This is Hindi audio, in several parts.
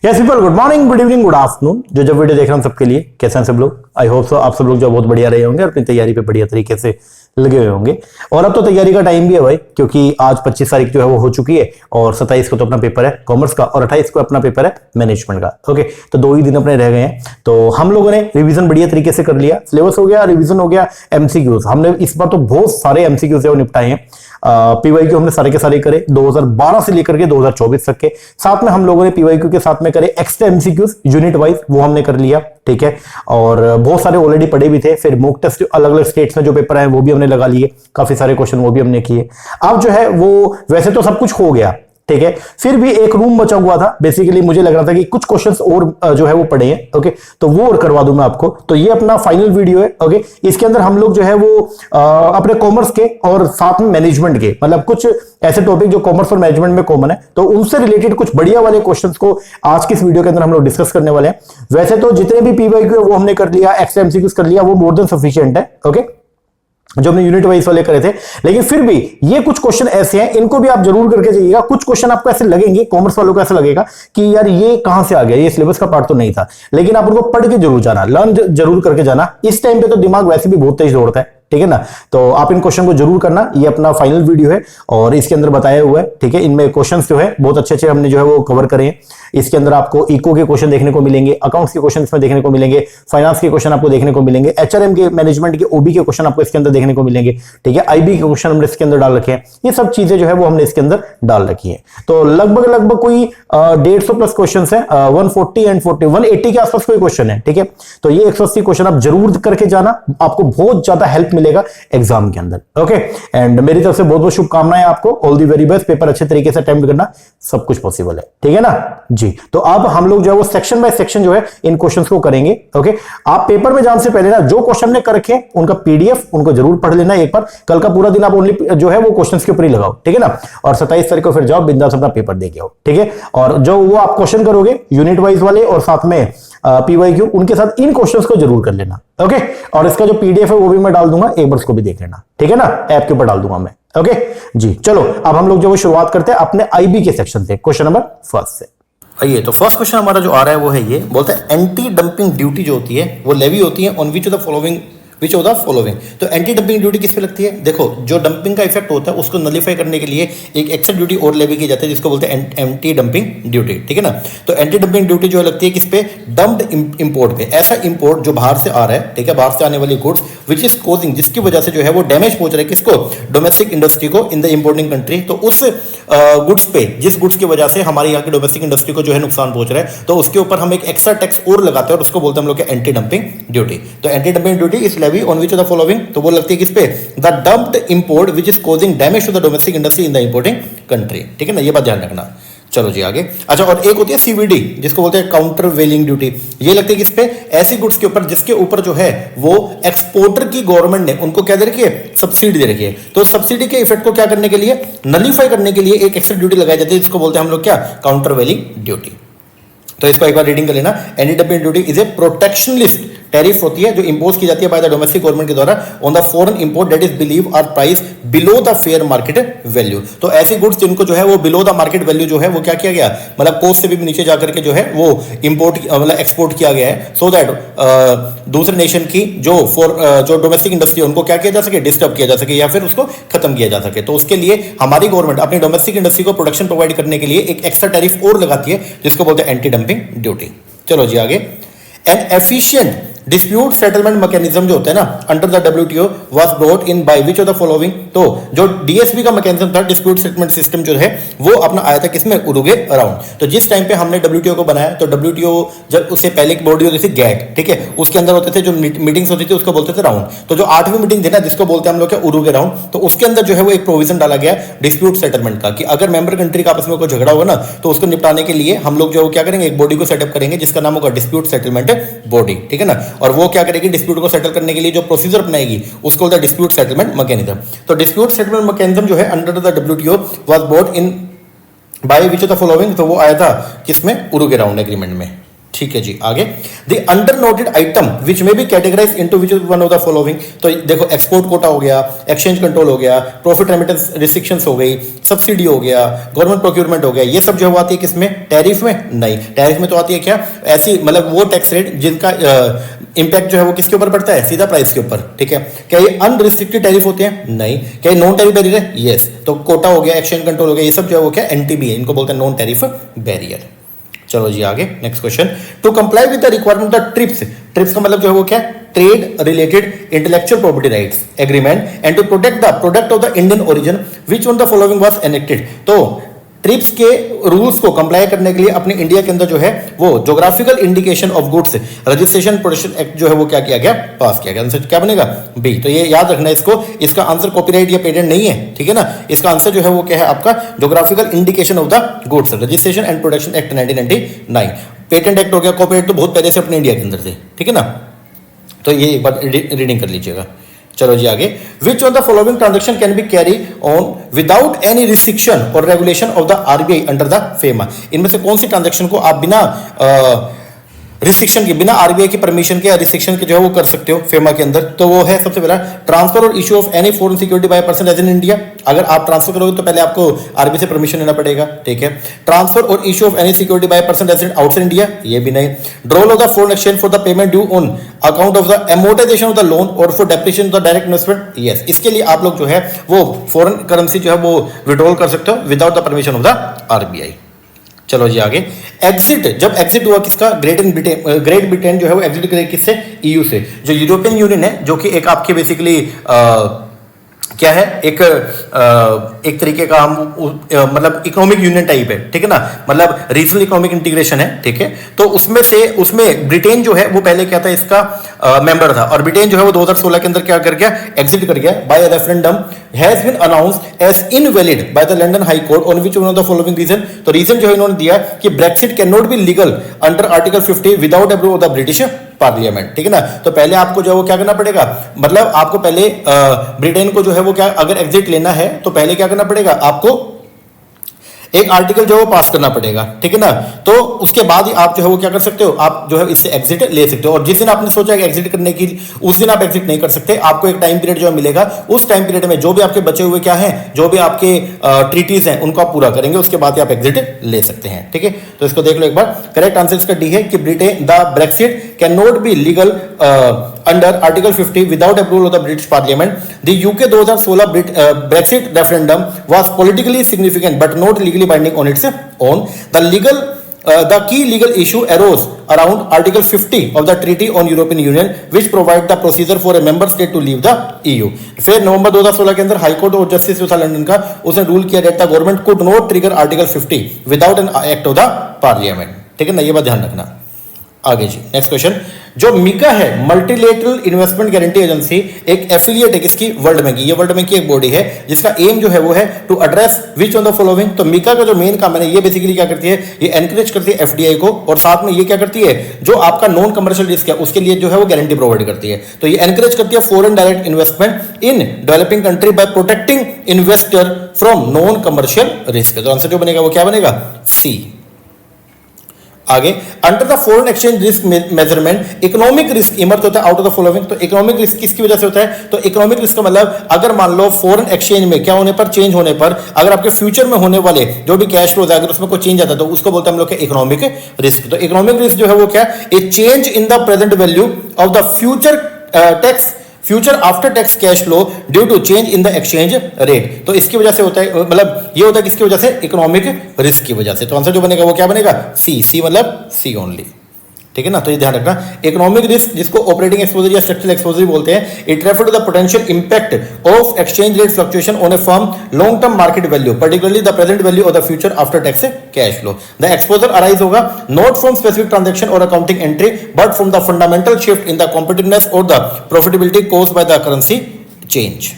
Yes people, good morning, good evening, good afternoon. जो जब वीडियो देख रहे हैं सब के लिए कैसे हैं सब लोग। आई होप सो आप सब लोग जो बहुत बढ़िया रहे होंगे और अपनी तैयारी पे बढ़िया तरीके से लगे हुए होंगे। और अब तो तैयारी का टाइम भी है भाई, क्योंकि आज 25 तारीख जो है वो हो चुकी है और 27 को तो अपना पेपर है कॉमर्स का और 28 को अपना पेपर है मैनेजमेंट का। ओके, तो 2 ही दिन अपने रह गए हैं। तो हम लोगों ने रिवीजन बढ़िया तरीके से कर लिया, सिलेबस हो गया, रिवीजन हो गया, एमसीक्यूज हमने इस बार तो बहुत सारे एमसीक्यूज जो निपटाए हैं। पीवाईक्यू हमने सारे के सारे करे 2012 से लेकर के 2024 तक के। साथ में हम लोगों ने पीवाईक्यू के साथ में करे एक्स्ट्रा एमसीक्यूज यूनिट वाइज, वो हमने कर लिया, ठीक है। और बहुत सारे ऑलरेडी पढ़े भी थे। फिर मॉक टेस्ट अलग अलग स्टेट्स में जो पेपर आए वो भी हमने लगा लिए, काफी सारे क्वेश्चन वो भी हमने किए। अब जो है वो वैसे तो सब कुछ हो गया, ठीक है, फिर भी एक रूम बचा हुआ था। बेसिकली मुझे लग रहा था कि कुछ क्वेश्चंस और जो है वो पढ़े हैं, ओके, तो वो और करवा दूं मैं आपको। तो ये अपना फाइनल वीडियो है, ओके। इसके अंदर हम लोग जो है वो अपने कॉमर्स के और साथ में मैनेजमेंट के, मतलब कुछ ऐसे टॉपिक जो कॉमर्स और मैनेजमेंट में कॉमन है, तो उनसे रिलेटेड कुछ बढ़िया वाले क्वेश्चंस को आज की इस वीडियो के अंदर हम लोग डिस्कस करने वाले हैं। वैसे तो जितने भी पीवाईक्यू है वो हमने कर लिया, एक्स्ट्रा एमसीक्यूज कर लिया, वो मोर देन सफिशिएंट है, ओके, जो हमने यूनिट वाइज वाले करे थे। लेकिन फिर भी ये कुछ क्वेश्चन ऐसे हैं, इनको भी आप जरूर करके जाइएगा। कुछ क्वेश्चन आपको ऐसे लगेंगे, कॉमर्स वालों को ऐसा लगेगा कि यार ये कहां से आ गया, ये सिलेबस का पार्ट तो नहीं था, लेकिन आप उनको पढ़ के जरूर जाना, लर्न जरूर करके जाना। इस टाइम पे तो दिमाग वैसे भी बहुत तेज दौड़ता है, ठीक है ना। तो आप इन क्वेश्चन को जरूर करना। ये अपना फाइनल वीडियो है और इसके अंदर बताया हुआ है, ठीक है। इनमें क्वेश्चंस जो है बहुत अच्छे अच्छे हमने जो है वो कवर करे हैं। इसके अंदर आपको इको के क्वेश्चन देखने को मिलेंगे, अकाउंट्स के क्वेश्चन इसमें देखने को मिलेंगे, फाइनेंस के क्वेश्चन आपको देखने को मिलेंगे, एचआरएम के, मैनेजमेंट के, ओबी के क्वेश्चन आपको इसके अंदर देखने को मिलेंगे, ठीक है। आईबी के क्वेश्चन हमने इसके अंदर डाल रखे हैं। ये सब चीजें जो है वो हमने इसके अंदर डाल रखी है। तो लगभग कोई 150 प्लस क्वेश्चन है, 140 एंड 40 180 के आसपास कोई क्वेश्चन है, ठीक है। तो ये 180 क्वेश्चन आप जरूर करके जाना, आपको बहुत ज्यादा हेल्प मिलेगा एग्जाम के अंदर, ओके। एंड मेरी तरफ से बहुत बहुत शुभकामनाएं आपको, all the very best. Paper अच्छे तरीके से अटेम्प्ट करना, सब कुछ पॉसिबल है, ठीक है ना जी। तो अब हम लोग जो है वो सेक्शन बाय सेक्शन जो है इन क्वेश्चंस को करेंगे, ओके। आप पेपर में जाने से पहले ना जो क्वेश्चन ने कर रखे उनका पीडीएफ उनको जरूर पढ़ लेना एक बार। कल का पूरा दिन आप ओनली जो है वो क्वेश्चंस के ऊपर ही लगाओ, ठीक है ना। और 27 तारीख को फिर जाओ बिंदास अपना पेपर दे के आओ, ठीक है। और जो वो आप क्वेश्चन करोगे यूनिट वाइज वाले और साथ में पीवाईक्यू, उनके साथ इन क्वेश्चंस को जरूर कर लेना, ओके। और इसका जो पीडीएफ है वो भी मैं डाल दूंगा, एक बार उसको भी देख लेना, ठीक है ना। ऐप के ऊपर डाल दूंगा मैं, ओके जी। चलो अब हम लोग जो शुरुआत करते हैं अपने आईबी के सेक्शन से, क्वेश्चन नंबर फर्स्ट से। आइए, तो फर्स्ट क्वेश्चन हमारा जो आ रहा है वो है ये, बोलता है एंटी डंपिंग ड्यूटी जो होती है वो लेवी होती है on which of the following तो एंटी डंपिंग ड्यूटी किस पे लगती है। देखो, जो डंपिंग का इफेक्ट होता है उसको नलीफाई करने के लिए एक एक्स्ट्रा ड्यूटी और लेवी की जाती है जिसको बोलते हैं एंटी डंपिंग ड्यूटी, ठीक है ना। तो एंटी डंपिंग ड्यूटी जो लगती है किस पे, डंप्ड इंपोर्ट पे। ऐसा इंपोर्ट जो बाहर से आ रहा है, ठीक है, बाहर से आने वाली गुड्स विच इज कॉजिंग, जिसकी वजह से जो है वो डैमेज पहुंच रहा है किसको, डोमेस्टिक इंडस्ट्री को इन द इंपोर्टिंग कंट्री। तो उस गुड्स पे, जिस गुड्स की वजह से हमारे यहाँ की डोमेस्टिक इंडस्ट्री को जो है नुकसान पहुंच रहा है, तो उसके ऊपर हम एक एक्स्ट्रा टैक्स और लगाते हैं और उसको बोलते हैं हम लोग एंटी डंपिंग ड्यूटी। तो anti dumping duty is levy on which of the following, तो वो लगती है किस पे, the dumped import which is causing damage to the domestic industry in the importing country, ठीक है ना। ये बात ध्यान रखना। चलो जी आगे। अच्छा, और एक होती है सीवीडी जिसको बोलते हैं काउंटर वेलिंग ड्यूटी। ये लगती है किस पे, ऐसी गुड्स के ऊपर जिसके ऊपर जो है वो एक्सपोर्टर की गवर्नमेंट ने उनको क्या दे रखी है, सब्सिडी दे रखी है। तो सब्सिडी के इफेक्ट को क्या करने के लिए, नलीफाई करने के लिए एक एक्स्ट्रा ड्यूटी लगाई जाती है जिसको बोलते हैं हम लोग क्या, काउंटर वेलिंग ड्यूटी। तो इसको एक बार रीडिंग कर लेना। Anti dumping duty is a protectionist tariff होती है जो इंपोज की जाती है बाय द डोमेस्टिक गवर्नमेंट के द्वारा on the foreign import that is believe are price below the fair market value. तो ऐसी गुड्स जिनको जो है वो बिलो द मार्केट वैल्यू जो है वो क्या किया गया, मतलब कोस्ट से भी नीचे जाकर के जो है वो इंपोर्ट मतलब एक्सपोर्ट किया गया है, सो दैट दूसरे नेशन की जो डोमेस्टिक इंडस्ट्री है उनको क्या किया जा सके, डिस्टर्ब किया जा सके या फिर उसको खत्म किया जा सके। तो उसके लिए हमारी गवर्नमेंट अपनी डोमेस्टिक इंडस्ट्री को प्रोटेक्शन प्रोवाइड करने के लिए एक एक्स्ट्रा टैरिफ और लगाती है जिसको बोलते हैं एंटी डंपिंग ड्यूटी। चलो जी आगे। N efficient dispute settlement mechanism जो होता है ना under the WTO was brought in by which of the following. तो जो डीएसबी का मैकेनिज्म था, डिस्प्यूट सेटलमेंट सिस्टम जो है वो अपना आया था किसमें, उरुग्वे अराउंड। तो जिस टाइम पे हमने डब्ल्यूटीओ को बनाया तो डब्ल्यूटीओ जब उससे पहले की बॉडी होती थी गैट, ठीक है, उसके अंदर होते थे जो मीटिंग्स होती थी उसको बोलते थे राउंड। तो जो 8वीं मीटिंग थी ना जिसको बोलते हैं हम लोग क्या, उरुग्वे राउंड, तो उसके अंदर जो है वो एक प्रोविजन डाला गया डिस्प्यूट सेटलमेंट का कि अगर मेंबर कंट्री का आपस में कोई झगड़ा होगा ना तो उसको निपटाने के लिए हम लोग जो क्या करेंगे, एक बॉडी को सेटअप करेंगे जिसका नाम होगा डिस्प्यूट सेटलमेंट बॉडी, ठीक है ना। और वो क्या करेगी, डिस्प्यूट को सेटल करने के लिए जो प्रोसीजर अपनाएगी उसको बोलता है डिस्प्यूट सेटलमेंट मैकेनिज्म। तो डिस्प्यूट सेटलमेंट मैकेनिज्म जो है under the WTO was brought in by which of the following, तो वो आया था किसमें, उरुग्वे राउंड एग्रीमेंट में। ठीक है जी, आगे the under noted item which may be categorise into which one of the following. तो देखो एक्सपोर्ट कोटा हो गया, एक्सचेंज कंट्रोल हो गया, प्रॉफिट रेमिटेंस रिस्ट्रिक्शंस हो गई, सब्सिडी हो गया, गवर्नमेंट प्रोक्योरमेंट हो गया, ये सब जो है आती है किसमें, टैरिफ में? नहीं, टैरिफ में तो आती है क्या, ऐसी मतलब वो टैक्स रेट जिनका इंपैक्ट जो है वो किसके ऊपर पड़ता है, सीधा प्राइस के ऊपर। ठीक है, क्या ये अनरिस्ट्रिक्टेड टैरिफ होते हैं? नहीं। क्या ये नॉन टैरिफ बैरियर है? यस। तो कोटा हो गया, एक्सचेंज कंट्रोल हो गया, ये सब जो है वो क्या, एनटीबी है, इनको बोलते हैं नॉन टैरिफ बैरियर। चलो जी आगे, next question. To comply with the requirement of TRIPS, TRIPS का मतलब जो है वो क्या, trade related intellectual property rights agreement and to protect the product of the Indian origin which one the following was enacted. तो ट्रिप्स के रूल्स को कंप्लाई करने के लिए अपने इंडिया के अंदर जो है वो geographical indication of goods registration protection act जो है वो क्या किया गया, पास किया गया। आंसर क्या बनेगा, बी। तो ये याद रखना इसको, इसका आंसर कॉपीराइट या पेटेंट नहीं है, ठीक है ना। इसका आंसर जो है वो क्या है आपका, geographical indication of the goods registration and protection act 1999। Patent act हो गया, कॉपीराइट तो बहुत पहले से अपने इंडिया के अंदर थे, ठीक है ना। तो ये एक बार रीडिंग कर लीजिएगा। चलो जी आगे, which of the following transaction can be carry on without any restriction और regulation of the RBI under the FEMA. इनमें से कौन सी ट्रांजेक्शन को आप बिना रिस्ट्रिक्शन के, बिना आरबीआई की परमिशन के या रिस्ट्रिक्शन के जो है वो कर सकते हो फेमा के अंदर? तो वो है सबसे पहला ट्रांसफर और issue of any foreign security by person as in India. अगर आप ट्रांसफर करोगे तो पहले आपको आरबीआई से परमिशन लेना पड़ेगा, ठीक है। ट्रांसफर और issue of any security by person as in outside India, ये भी नहीं। Drawal of the foreign exchange for the payment due on account of the amortization of the loan और for depreciation of the direct investment, yes. इसके लिए आप लोग जो है वो फॉरेन करेंसी जो है वो विड्रॉल कर सकते हो without the permission of the RBI. चलो जी आगे, एग्जिट, जब एग्जिट हुआ किसका, ग्रेट ब्रिटेन जो है वो एग्जिट करे किससे, ईयू से। जो यूरोपियन यूनियन है, जो कि एक आपके बेसिकली क्या है, एक तरीके का हम मतलब इकोनॉमिक यूनियन टाइप है, ठीक है ना, मतलब रीजनल इकोनॉमिक इंटीग्रेशन है, ठीक है। तो उसमें ब्रिटेन जो है वो पहले क्या था, इसका मेंबर था, और ब्रिटेन जो है वो 2016 के अंदर क्या कर गया, एग्जिट कर गया by referendum has been announced as invalid by the London high court on which one of the following reason. तो रीजन जो है इन्होंने दिया कि Brexit can not be legal under article 50 without approval of the British parliament, ठीक है ना। तो पहले आपको जो है वो क्या करना पड़ेगा, मतलब आपको पहले ब्रिटेन को जो है वो क्या, अगर एग्जिट लेना है तो पहले क्या करना पड़ेगा, आपको एक आर्टिकल जो है वो पास करना पड़ेगा, ठीक है ना। तो उसके बाद ही आप जो है वो क्या कर सकते हो, आप जो है इससे एग्जिट ले सकते हो। और जिस दिन आपने सोचा कि एग्जिट करने की, उस दिन आप एग्जिट नहीं कर सकते। आपको एक टाइम पीरियड जो है मिलेगा, उस टाइम पीरियड में जो भी आपके बचे हुए क्या है, जो भी आपके ट्रीटीज हैं उनको आप पूरा करेंगे, उसके बाद ही आप एग्जिट ले सकते हैं, ठीक है। तो इसको देख लो एक बार, करेक्ट आंसर इसका डी है कि Britain the Brexit can not be legal under article 50 without approval of the British parliament. The UK 2016 Brexit referendum was politically significant but not legally binding on its own. The key legal issue arose around Article 50 of the Treaty on European Union, which provide the procedure for a member state to leave the EU. फिर नवंबर 2016 के अंदर हाई कोर्ट और जस्टिस जो था लंदन का, उसने रूल किया that the government could not trigger Article 50 without an act of the Parliament, ठीक है ना, ये बात ध्यान रखना। आगे जी नेक्स्ट क्वेश्चन, जो मिका है मल्टीलेटरल इन्वेस्टमेंट गारंटी एजेंसी, एक एफिलिएट है किसकी, वर्ल्ड बैंक की। ये वर्ल्ड बैंक की एक बॉडी है जिसका एम जो है वो है to address which on the following. तो मिका का जो मेन काम है, ये बेसिकली क्या करती है, ये एनकरेज करती है एफडीआई को, और साथ में ये क्या करती है, जो आपका नॉन कमर्शियल रिस्क है उसके लिए जो है वो गारंटी प्रोवाइड करती है। तो ये एनकरेज करती है foreign direct investment in developing country bye protecting investor from non commercial risk. तो आंसर जो बनेगा वो क्या बनेगा, सी। आगे, under the foreign exchange risk measurement economic risk emerge होता है आउट ऑफ द फॉलोइंग। तो इकोनॉमिक रिस्क किसकी वजह से होता है, तो इकोनॉमिक रिस्क का मतलब अगर मान लो फॉरेन एक्सचेंज में क्या होने पर, चेंज होने पर, अगर आपके फ्यूचर में होने वाले जो भी कैश फ्लोज है अगर उसमें कोई चेंज आता है तो उसको बोलते हैं हम लोग इकोनॉमिक रिस्क। तो इकोनॉमिक रिस्क जो है वो क्या, a change in the present value of the future after tax cash flow due to change in the exchange rate. तो इसकी वजह से होता है, मतलब ये होता है किसकी वजह से, इकोनॉमिक रिस्क की वजह से। तो आंसर जो बनेगा वो क्या बनेगा, सी। सी मतलब सी ओनली, ठीक है ना। तो ये ध्यान रखना, इकोनॉमिक रिस्क जिसको ऑपरेटिंग एक्सपोजर या स्ट्रक्चरल एक्सपोजर बोलते हैं, it refer to the potential impact of exchange rate fluctuation on a firm long term market value, particularly the present value of the future after tax cash flow. The exposure arise होगा नॉट फ्रॉम स्पेसिफिक ट्रांजैक्शन और accounting entry but from the fundamental shift in the competitiveness और the profitability caused by the currency change.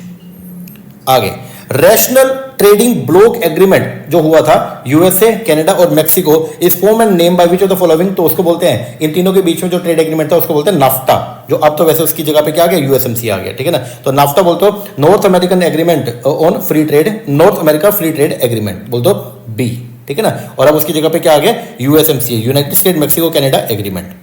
आगे, रैशनल ट्रेडिंग ब्लॉक एग्रीमेंट जो हुआ था यूएसए, कनाडा और Mexico is form and name by which of the following. तो उसको बोलते हैं, इन तीनों के बीच में जो ट्रेड एग्रीमेंट था उसको बोलते हैं नाफ्टा, जो अब तो वैसे उसकी जगह पे क्या आ गया, यूएसएमसी आ गया, ठीक है ना। तो नाफ्टा बोलते हो north American agreement on free trade, north America free trade agreement बोल दो बी। ठीक है ना। और अब उसकी जगह पे क्या आ गया, USMCA, United State Mexico Canada agreement.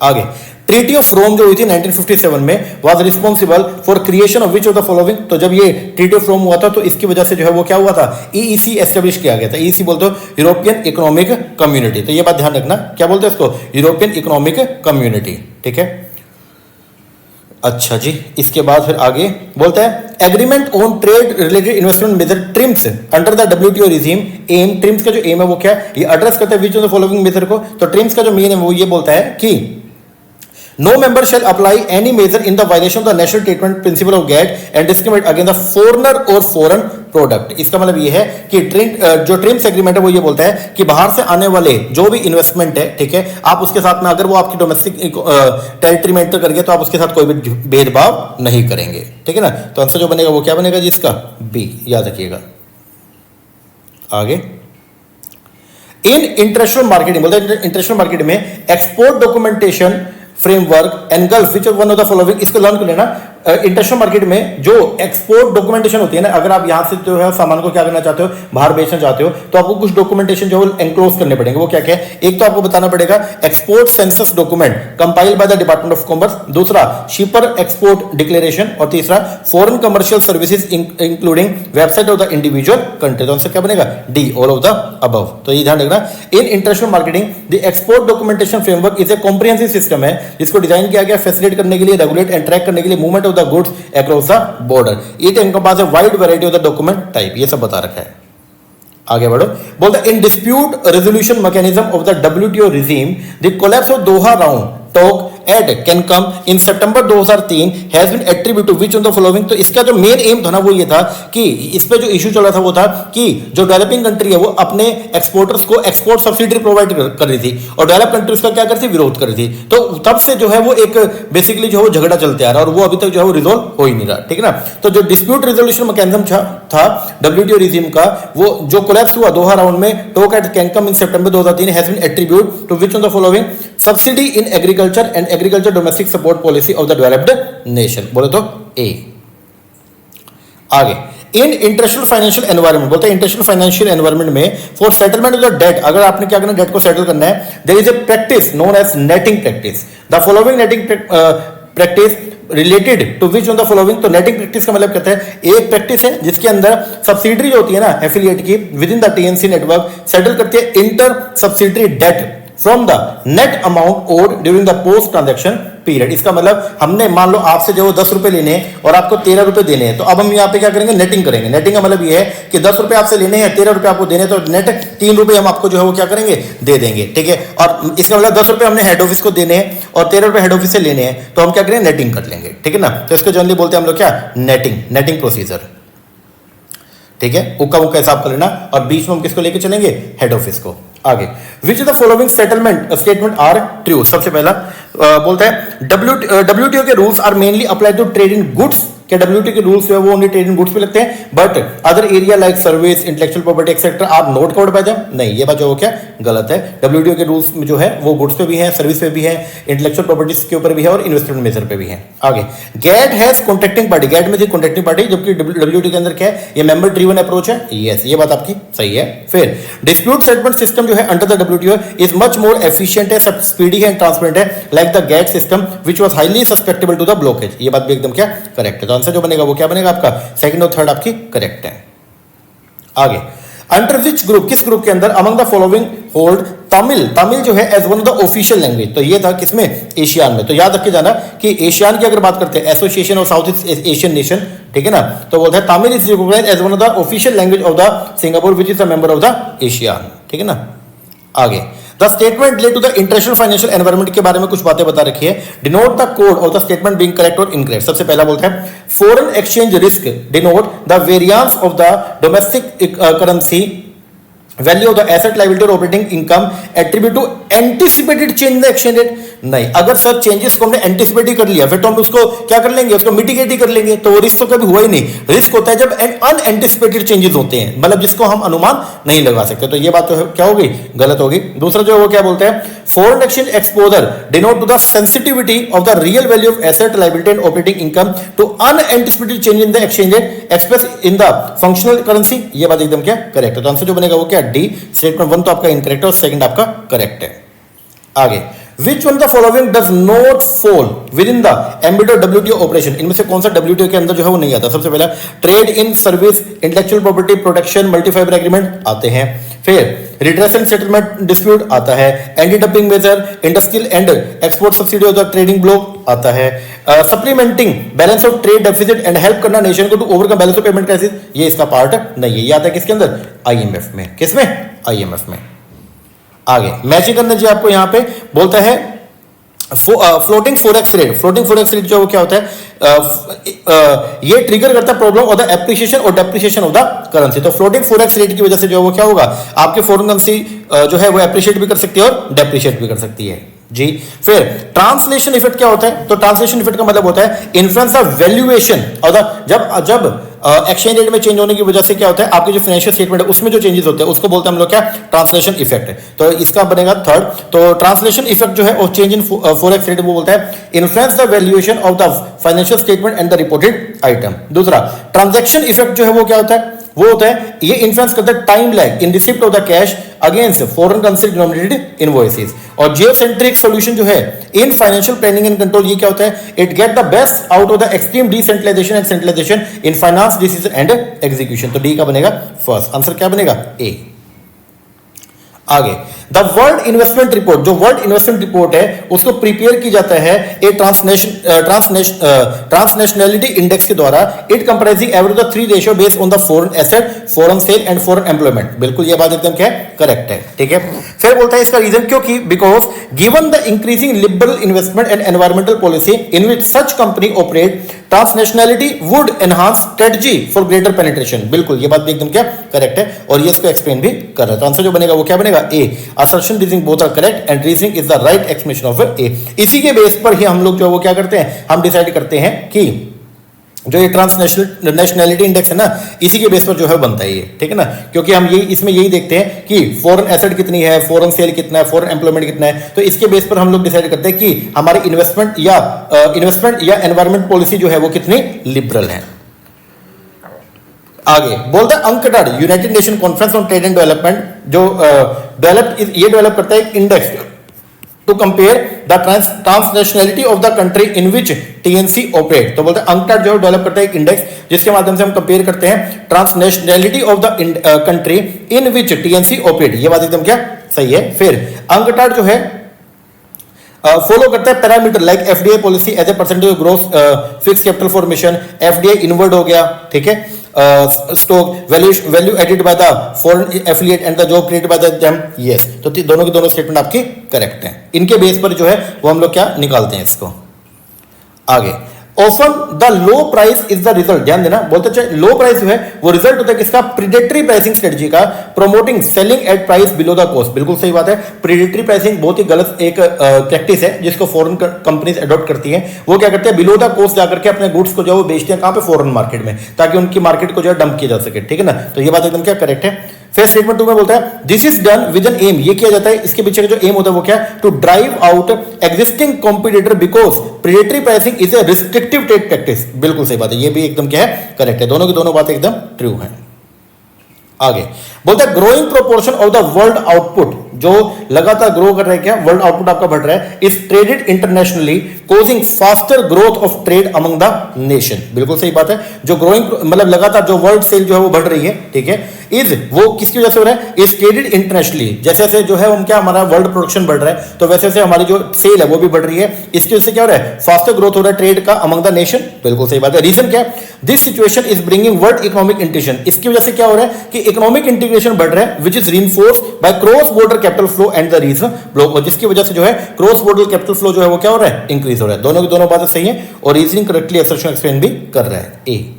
आगे ट्रीटी ऑफ रोम जो हुई थी 1957 में, was responsible for creation of which of the following. तो जब ये ट्रीटी ऑफ रोम हुआ था तो इसकी वजह से जो है वो क्या हुआ था, ईईसी एस्टेब्लिश किया गया था। ईईसी बोलते हो यूरोपियन इकोनॉमिक कम्युनिटी, तो ये बात ध्यान रखना, क्या बोलते हैं इसको, यूरोपियन इकोनॉमिक कम्युनिटी, ठीक है। अच्छा जी, इसके बाद फिर आगे बोलता है agreement on trade related investment method TRIMS under the WTO regime aim. ट्रिम्स का जो एम है वो क्या है, ये एड्रेस करता है which of the following method को। तो ट्रिम्स का जो मेन है वो ये बोलता है कि no member shall apply any measure in the violation of the national treatment principle of GATT and discriminate against the foreigner or foreign product। इसका मतलब ये है कि जो ट्रिम्स एग्रीमेंट है वो ये बोलता है कि बाहर से आने वाले जो भी इन्वेस्टमेंट है, ठीक है, आप उसके साथ में अगर वो आपकी डोमेस्टिक टेरिटरी में एंटर कर गया तो आप उसके साथ कोई भी भेदभाव नहीं करेंगे, ठीक है ना। तो आंसर जो बनेगा वो क्या बनेगा जी, इसका बी, याद रखिएगा। आगे इन इंटरनेशनल मार्केटिंग बोलते हैं, इंटरनेशनल मार्केट में export documentation framework engulf which one of the following, इसको लर्न कर लेना। इंटरनेशनल मार्केट में जो एक्सपोर्ट डॉक्यूमेंटेशन होती है ना, अगर आप यहां से जो है सामान को क्या करना चाहते हो, बाहर बेचना चाहते हो, तो आपको कुछ डॉक्यूमेंटेशन जो है एनक्लोज करने पड़ेंगे। वो क्या क्या है, एक तो आपको बताना पड़ेगा export census document compiled by the department of commerce, दूसरा शिपर एक्सपोर्ट डिक्लेरेशन, और तीसरा foreign commercial services including website of the individual country. तो आंसर क्या बनेगा, D, all of the above. तो ये ध्यान रखना, in international marketing the export documentation framework is a comprehensive system है जिसको डिजाइन किया गया फैसिलिटेट करने के लिए, रेगुलेट एंड ट्रैक करने के लिए movement of the goods across the border. It encompass a wide variety of the document type, ये सब बता रखा है। आगे बढ़ो, बोलता है in dispute resolution mechanism of the WTO regime the collapse of Doha round talk at Cancun in September 2003 has been attribute to which of the following. तो इसका जो मेन एम था ना वो ये था कि इस पे जो इशू चल रहा था वो था कि जो डेवलपिंग कंट्री है वो अपने एक्सपोर्टर्स को एक्सपोर्ट सब्सिडी प्रोवाइड कर रही थी और डेवलप कंट्रीज का क्या कर रही थी, विरोध कर रही थी। तो तब से जो है वो एक बेसिकली जो है वो झगड़ा चलते आ रहा है और वो अभी तक जो है वो रिजोल्व हो ही नहीं रहा, ठीक है ना। तो जो डिस्प्यूट रेजोल्यूशन मैकेनिज्म था डब्ल्यूटीओ रिजीम का, वो जो कोलैप्स हुआ दोहा राउंड में talk at Cancun in September 2003 has been attribute to which of the following, subsidy in agriculture and agriculture domestic support policy of the developed nation. बोले तो ए। आगे इन इंटरनेशनल फाइनेंशियल एनवायरनमेंट, बोलते हैं इंटरनेशनल फाइनेंशियल एनवायरनमेंट में for settlement of the debt, अगर आपने क्या करना डेट को सेटल करना है, there is a practice known as netting practice. The following netting practice related to which of the following. तो नेटिंग प्रैक्टिस का मतलब कहते हैं एक प्रैक्टिस है जिसके अंदर सब्सिडरी होती है ना एफिलिएट की within the TNC network settle करती है inter subsidiary debt from the net amount owed during the post transaction period. इसका मतलब हमने मान लो आपसे जो 10 रुपए लेने हैं और आपको 13 रुपए देने हैं, तो अब हम यहाँ पे क्या करेंगे, नेटिंग करेंगे। नेटिंग का मतलब ये है कि 10 रुपए आपसे लेने हैं, 13 रुपए आपको देने, तो नेट 3 रुपए हम आपको जो है वो क्या करेंगे, दे देंगे, ठीक है। और इसका मतलब 10 रुपए हमने हेड ऑफिस को देने हैं और 13 रुपए हेड ऑफिस से लेने हैं, तो हम क्या करेंगे, नेटिंग कर लेंगे, ठीक है ना। तो इसको जनरली बोलते हैं हम लोग क्या, नेटिंग प्रोसीजर, ठीक है। उक्का मुक्का हिसाब कर लेना और बीच में हम किसको लेके चलेंगे, हेड ऑफिस को। आगे which of the following settlement statement are true. सबसे पहला बोलता है डब्ल्यूटीओ के rules are mainly applied to trade in goods. क्या डब्ल्यूटीओ के रूल्स है वो ओनली ट्रेड इन गुड्स पे लगते हैं, but other area like service intellectual property etcetera are not covered by them. नहीं, ये बात जो क्या गलत है। डब्ल्यूटीओ के रूल्स में जो है वो गुड्स पे भी है, सर्विस पे भी है, इंटेलेक्चुअल प्रॉपर्टीज के ऊपर भी है और इन्वेस्टमेंट मेजर पे भी है। आगे GATT has contracting party, GATT में थी कॉन्ट्रैक्टिंग पार्टी, जबकि डब्ल्यूटीओ के अंदर क्या है, ये मेंबर ड्रिवन अप्रोच है। यस, ये बात आपकी सही है। फिर डिस्प्यूट सेटलमेंट सिस्टम जो है under the WTO is much more efficient है, सब स्पीडी है, ट्रांसपेरेंट है, like the GATT system which was highly suspectable to the blockage. ये बात भी एकदम क्या करेक्ट है। तो आंसर जो बनेगा वो क्या बनेगा आपका, सेकंड और थर्ड आपकी करेक्ट है। आगे अंडर विच ग्रुप, किस ग्रुप के अंदर among the following hold Tamil जो है as one of the official language. तो ये था किसमें, एशियान में। तो याद रख के जाना कि एशियान की अगर बात करते हैं association of South East Asian nation, ठीक है ना, तो बोलते हैं Tamil is recognised as one of the official language of the Singapore which is a member of the ASEAN, ठीक है ना। आगे the statement related to the international financial environment के बारे में कुछ बातें बता रखी है। Denote the code of the statement being correct और इनकरेक्ट। सबसे पहला बोलता है foreign exchange risk denote the variance of the domestic currency value of the asset liability और operating income attribute to anticipated change in the exchange rate. नहीं, अगर सर चेंजेस को हमने एंटिसिपेट ही कर लिया फिर तो हम उसको क्या कर लेंगे, उसको मिटिगेट ही कर लेंगे, तो वो रिस्क तो कभी हुआ ही नहीं। रिस्क होता है जब अनएंटिसिपेटेड चेंजेस होते हैं, मतलब जिसको हम अनुमान नहीं लगा सकते। तो ये बात तो क्या होगी, गलत होगी। दूसरा जो वो क्या बोलते हैं foreign exchange exposure denote to the sensitivity of the real value of asset liability and operating income to unanticipated change in the exchange rate express in the functional currency. ये बात एकदम क्या करेक्ट है। तो आंसर जो बनेगा वो क्या, डी, स्टेटमेंट 1 तो आपका इनकरेक्ट है और सेकंड आपका करेक्ट है। आगे, which one the following does not fall with in the ambit of WTO operation, इनमें से कौन सा WTO के अंदर जो है वो नहीं आता? सबसे पहला trade in service, intellectual property protection, multifiber agreement आते हैं। फिर रिड्रेस एंड सेटलमेंट डिस्प्यूट आता है, anti dumping measure, industrial and export subsidy of the trading block आता है, supplementing balance of trade deficit and help करना नेशन को to overcome balance of payment crisis, ये इसका पार्ट नहीं है। ये आता है किसके अंदर? IMF में। किसमें? IMF में। आगे मैचिंग करना जी आपको यहां पे बोलता है floating forex rate. Floating forex rate जो क्या होता है, ये ट्रिगर करता है प्रॉब्लम ऑफ द एप्रिसिएशन और डेप्रिसिएशन ऑफ द करेंसी। तो फ्लोटिंग फॉरेक्स रेट की वजह से जो वो क्या होगा, आपके फॉरेन करेंसी जो है वो एप्रिशिएट भी कर सकती है और डेप्रिशिएट भी कर सकती है जी। फिर ट्रांसलेशन इफेक्ट क्या होता है? तो ट्रांसलेशन इफेक्ट का मतलब होता है इन्फ्लुएंस द वैल्यूएशन और जब एक्सचेंज रेट में चेंज होने की वजह से क्या होता है, आपके जो फाइनेंशियल स्टेटमेंट है उसमें जो चेंजेस होते हैं उसको बोलते हैं हम लोग क्या? Translation effect. तो इसका बनेगा थर्ड। तो ट्रांसलेशन इफेक्ट जो है और चेंज इन फॉरेक्स रेट वो बोलता है influence the valuation of the financial statement and the reported item. दूसरा ट्रांजैक्शन इफेक्ट जो है वो क्या होता है? वो होता है ये इन्फ्लुएंस करता है time lag in receipt of the cash against foreign currency denominated invoices. और जियोसेंट्रिक सॉल्यूशन जो है in financial planning and control, ये क्या होता है? It get the best out of the extreme decentralisation and centralisation in finance decision and execution. तो डी का बनेगा फर्स्ट आंसर। क्या बनेगा? ए। आगे द वर्ल्ड इन्वेस्टमेंट रिपोर्ट, जो वर्ल्ड इन्वेस्टमेंट रिपोर्ट है उसको प्रिपेयर की जाता है ए ट्रांसनेशनलिटी इंडेक्स के द्वारा। It comprising average of 3 ratio based on the foreign asset, foreign sale and foreign employment. बिल्कुल ये बात एकदम क्या है? करेक्ट है। ठीक है। फिर बोलता है इसका रीजन क्योंकि because given the increasing liberal investment and environmental policy in which such company operate, transnationality would enhance strategy for greater penetration. बिल्कुल ये बात भी एकदम क्या? करेक्ट है। और ये इसको एक्सप्लेन भी कर रहा है। तो आंसर जो बनेगा वो क्या बनेगा? A. Assertion reasoning both are correct and reasoning is the right explanation of A. इसी के बेस पर ही हम लोग जो वो क्या करते हैं, हम डिसाइड करते हैं कि जो ये ट्रांसनेशनल नेशनैलिटी इंडेक्स है ना, इसी के बेस पर जो है बनता है ये। ठीक है ना, क्योंकि हम यही इसमें यही देखते हैं कि फॉरेन एसेट कितनी है, फॉरेन सेल कितना है, फॉरेन एम्प्लॉयमेंट कितना है। तो इसके बेस पर हम लोग डिसाइड करते हैं कि हमारी इन्वेस्टमेंट या एनवायरमेंट पॉलिसी जो है वो कितनी लिबरल है। आगे बोलता है UNCTAD United Nation conference on trade and development, जो डेवलप करता है एक index to compare the transnationality of the country in which TNC operate. तो बोलते हैं अंकटाड जो डेवलप करता है एक इंडेक्स जिसके माध्यम से हम कंपेयर करते हैं transnationality of the country in which TNC operate. ये बात एकदम क्या सही है। फिर अंकटाड जो है फॉलो करता है parameter like FDI policy as a percentage of growth, fix capital formation, FDI inward हो गया। ठीक है। Stock value added by the foreign affiliate and the job created by them. Yes, तो दोनों के दोनों स्टेटमेंट आपके करेक्ट हैं। इनके बेस पर जो है वो हम लोग क्या निकालते हैं इसको। आगे often the low price is the result, ध्यान देना। बोलते हैं लो प्राइस जो है वो रिजल्ट होता है किसका? प्रीडेटरी प्राइसिंग स्ट्रेटजी का, promoting selling at price below the cost. बिल्कुल सही बात है। प्रीडेटरी प्राइसिंग बहुत ही गलत एक प्रैक्टिस है जिसको फॉरेन कंपनीज अडॉप्ट करती हैं। वो क्या करते हैं? बिलो द कॉस्ट जाकर के अपने गुड्स को जो वो बेचते हैं कहां पे? फॉरेन मार्केट में, ताकि उनकी मार्केट को जो है डंप किया जा सके। ठीक है ना, तो ये बात एकदम क्या करेक्ट है। फिर स्टेटमेंट 2 में बोलता है this is done with an aim, ये किया जाता है इसके पीछे का जो एम होता है वो क्या? To drive out existing competitor because predatory pricing is a restrictive trade practice. बिल्कुल सही बात है, ये भी एकदम क्या है? करेक्ट है। दोनों की दोनों बातें एकदम ट्रू है। आगे बोलता है growing proportion of the world output, जो लगातार ग्रो कर रहा है क्या? वर्ल्ड आउटपुट आपका बढ़ रहा है, is traded internationally causing faster growth of trade among the nation. बिल्कुल सही बात है। जो ग्रोइंग मतलब लगातार जो वर्ल्ड सेल जो है वो बढ़ रही है, ठीक है, इज वो किसकी वजह से हो रहा है? इज ट्रेडेड इंटरनेशनली, जैसे जैसे जो है हम क्या हमारा वर्ल्ड प्रोडक्शन बढ़ रहा है तो वैसे वैसे हमारी जो सेल है वो भी बढ़ रही है। इसकी वजह से क्या हो रहा है? फास्टर ग्रोथ हो रहा है ट्रेड का अमंग द नेशन। बिल्कुल सही बात है। रीजन क्या है? This situation is bringing world economic integration, इसकी वजह से क्या हो रहा है कि इकोनॉमिक इंटीग्रेशन बढ़ रहा है, which is reinforced by cross border capital flow and the region block, जिसकी वजह से जो है क्रॉस बॉर्डर कैपिटल फ्लो जो है वो क्या हो रहा है? इंक्रीज हो रहा है। दोनों की दोनों बातें सही है और रीजनिंग करेक्टली असर्शन एक्सप्लेन भी कर रहा है। ए।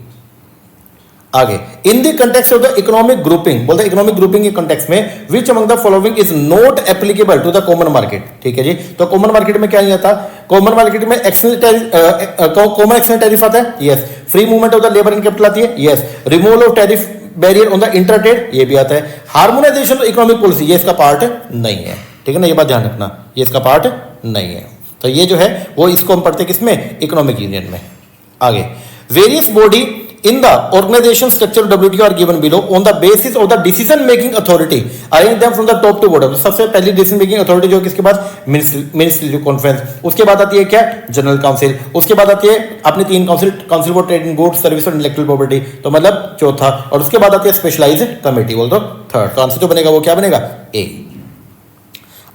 आगे in the context of the economic grouping, बोलते हैं इकोनॉमिक ग्रुपिंग के कंटेक्स्ट में which among the following is not applicable to the common market. ठीक है जी, तो कॉमन मार्केट में क्या नहीं आता? कॉमन मार्केट में कॉमन एक्सचेंज टैरिफ आता है, yes. Free movement of the labour and capital आती है, yes. Removal of tariff barrier on the inter trade, ये भी आता है। हार्मोनाइजेशन ऑफ इकोनॉमिक पॉलिसी, ये इसका पार्ट नहीं है। ठीक है ना, ये बात ध्यान रखना, ये इसका पार्ट नहीं है। तो ये जो है वो इसको हम पढ़ते किसमें? इकोनॉमिक यूनियन में। आगे various body in the organization structure of WTO are given below on the basis of the decision making authority, arrange them from the top to bottom. सबसे पहली decision making authority जो किसके पास, मिनिस्ट्रियल कॉन्फ्रेंस, उसके बाद आती है क्या, जनरल काउंसिल, उसके बाद आती है अपनी तीन council, council for trade in goods service और इंटेलेक्चुअल प्रॉपर्टी, तो मतलब चौथा, और उसके बाद आती है स्पेशलाइज्ड कमेटी, बोल दो थर्ड। तो आंसर जो बनेगा वो क्या बनेगा, ए।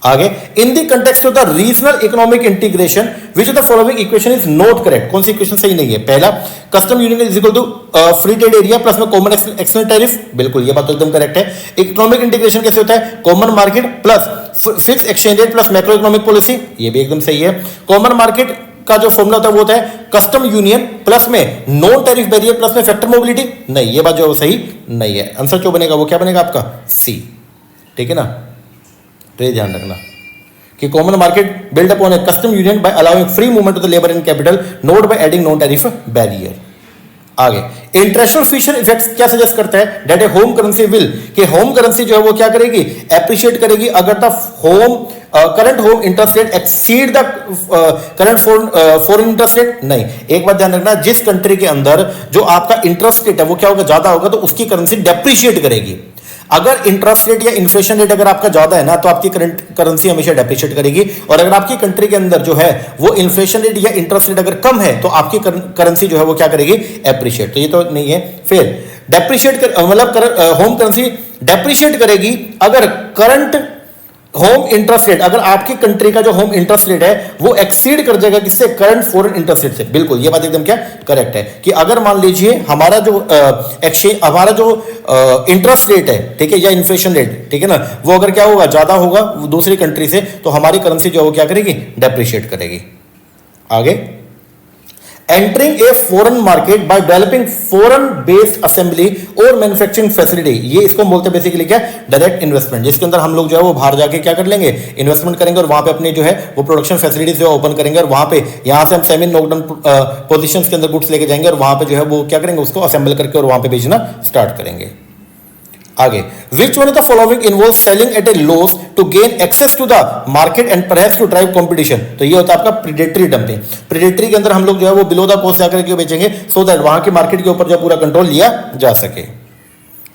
आगे, in the context of the regional economic integration which of the following equation is not correct. कौन सी इक्वेशन सही नहीं है, पहला custom union is equal to free trade area plus में कॉमन एक्सटर्नल टैरिफ, बिल्कुल ये बात तो एकदम करेक्ट है। इकोनॉमिक इंटीग्रेशन कैसे होता है, common market plus fix exchange rate plus macro economic policy, ये भी एकदम सही है। कॉमन मार्केट का जो फॉर्मूला होता है वो होता है कस्टम यूनियन प्लस में नॉन टैरिफ बैरियर प्लस में फैक्टर मोबिलिटी, नहीं ये बात जो सही नहीं है। आंसर जो बनेगा वो क्या बनेगा आपका, सी, ठीक है ना। तो ये ध्यान रखना कि common market build upon a custom union by allowing free movement of the labour and capital, note by adding non tariff barrier. आगे, इंटरनेशनल फ्यूचर इफेक्ट्स क्या सजेस्ट करता है, that a home currency will, कि होम करेंसी जो है वो क्या करेगी, एप्रिशिएट करेगी अगर the home current home interest rate exceed the current foreign interest rate. नहीं, एक बात ध्यान रखना, जिस कंट्री के अंदर जो आपका इंटरेस्ट रेट है वो क्या होगा, ज्यादा होगा, तो उसकी करेंसी डेप्रिशिएट करेगी। अगर इंटरेस्ट रेट या इन्फ्लेशन रेट अगर आपका ज्यादा है ना, तो आपकी करंट करेंसी हमेशा डेप्रिशिएट करेगी, और अगर आपकी कंट्री के अंदर जो है वो इन्फ्लेशन रेट या इंटरेस्ट रेट अगर कम है तो आपकी करेंसी जो है वो क्या करेगी, एप्रिशिएट। तो ये तो नहीं है। फिर डेप्रिशिएट कर मतलब होम करेंसी डेप्रिशिएट करेगी अगर करंट होम इंटरेस्ट रेट, अगर आपकी कंट्री का जो होम इंटरेस्ट रेट है वो एक्सीड कर जाएगा किससे, करंट फॉरेन इंटरेस्ट रेट से। बिल्कुल ये बात एकदम क्या करेक्ट है कि अगर मान लीजिए हमारा जो हमारा जो इंटरेस्ट रेट है, ठीक है, या इन्फ्लेशन रेट, ठीक है ना, वो अगर क्या होगा, ज्यादा होगा दूसरी कंट्री से, तो हमारी करेंसी जो है वो क्या करेगी, डेप्रिशिएट करेगी। आगे, entering a foreign market by developing foreign based assembly और मैन्युफैक्चरिंग फैसिलिटी, ये इसको बोलते हैं बेसिकली क्या, डायरेक्ट इन्वेस्टमेंट, जिसके अंदर हम लोग जो है वो बाहर जाके क्या कर लेंगे, इन्वेस्टमेंट करेंगे और वहां पे अपने जो है वो प्रोडक्शन फैसिलिटीज जो ओपन करेंगे, और वहां पे यहां से हम सेमी नॉकडाउन पोजीशंस के अंदर गुड्स लेके जाएंगे और वहां पे जो है वो क्या करेंगे, उसको असेंबल करके और वहां पे बेचना स्टार्ट करेंगे। आगे, which one of the following involves selling at a loss to gain access to the market and perhaps to drive competition? तो ये होता है आपका प्रेडेटरी डंपिंग। प्रेडेटरी के अंदर हम लोग जो है वो बिलो द कॉस्ट जाकर के बेचेंगे सो दैट वहां की मार्केट के ऊपर जो पूरा कंट्रोल लिया जा सके।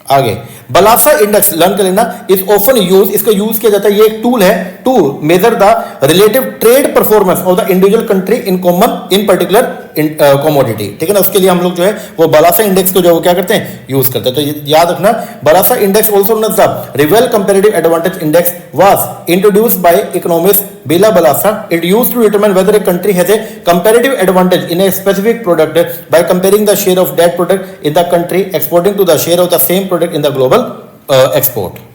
आगे, बलासा इंडेक्स लर्न कर लेना, इज ऑफन यूज, इसका यूज किया जाता है, ये एक टूल है to measure the relative trade performance of the individual country in common in particular commodity, ठीक है ना। उसके लिए हम लोग जो है वो बलासा इंडेक्स को जो वो क्या करते हैं, यूज करते हैं। तो याद रखना, Balassa index also known as the reveal comparative advantage index was introduced by economist Bela Balassa. It used to determine whether a country has a comparative advantage in a specific product by comparing the share of that product in the country exporting to the share of the same product in the global export.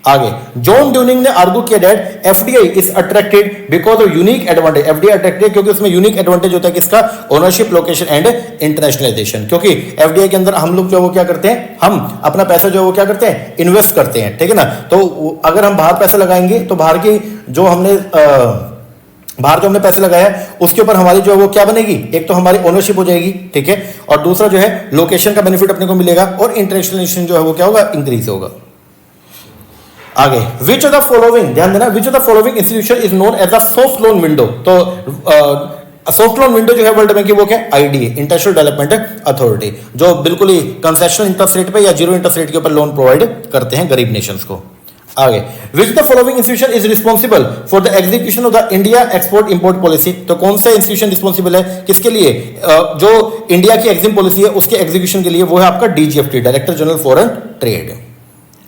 आगे, जॉन ड्यूनिंग ने आर्गू किया that FDI is attracted because of unique advantage. FDI attracted क्योंकि उसमें यूनिक एडवांटेज होता है किसका, ओनरशिप, लोकेशन एंड इंटरनेशनलाइजेशन। क्योंकि एफडीआई के अंदर हम लोग जो वो क्या करते हैं, हम अपना पैसा जो वो क्या करते हैं, इन्वेस्ट करते हैं, ठीक है ना। तो अगर हम बाहर पैसा लगाएंगे तो बाहर की जो हमने बाहर जो हमने पैसे लगाया उसके ऊपर हमारी जो है वो क्या बनेगी, एक तो हमारी ओनरशिप हो जाएगी, ठीक है, और दूसरा जो है लोकेशन का बेनिफिट अपने को मिलेगा, और इंटरनेशनलाइजेशन जो है वो क्या होगा, इंक्रीज होगा। आगे, विच ऑफ द फॉलोइंग, ध्यान देना, which of the following institution is known as the soft loan window. तो सॉफ्ट लोन विंडो जो है वर्ल्ड बैंक की वो क्या, आईडीए, इंटरनेशनल डेवलपमेंट अथॉरिटी, जो बिल्कुल ही कंसेशनल इंटरेस्ट रेट पे या जीरो इंटरेस्ट रेट के ऊपर लोन प्रोवाइड करते हैं गरीब नेशंस को। आगे, which the following institution is responsible for the execution of the India export import policy. तो कौन सा इंस्टीट्यूशन रिस्पॉन्सिबल है किसके लिए, जो इंडिया की एग्जिम पॉलिसी है उसके एग्जीक्यूशन के लिए, वो है आपका DGFT, director general foreign trade.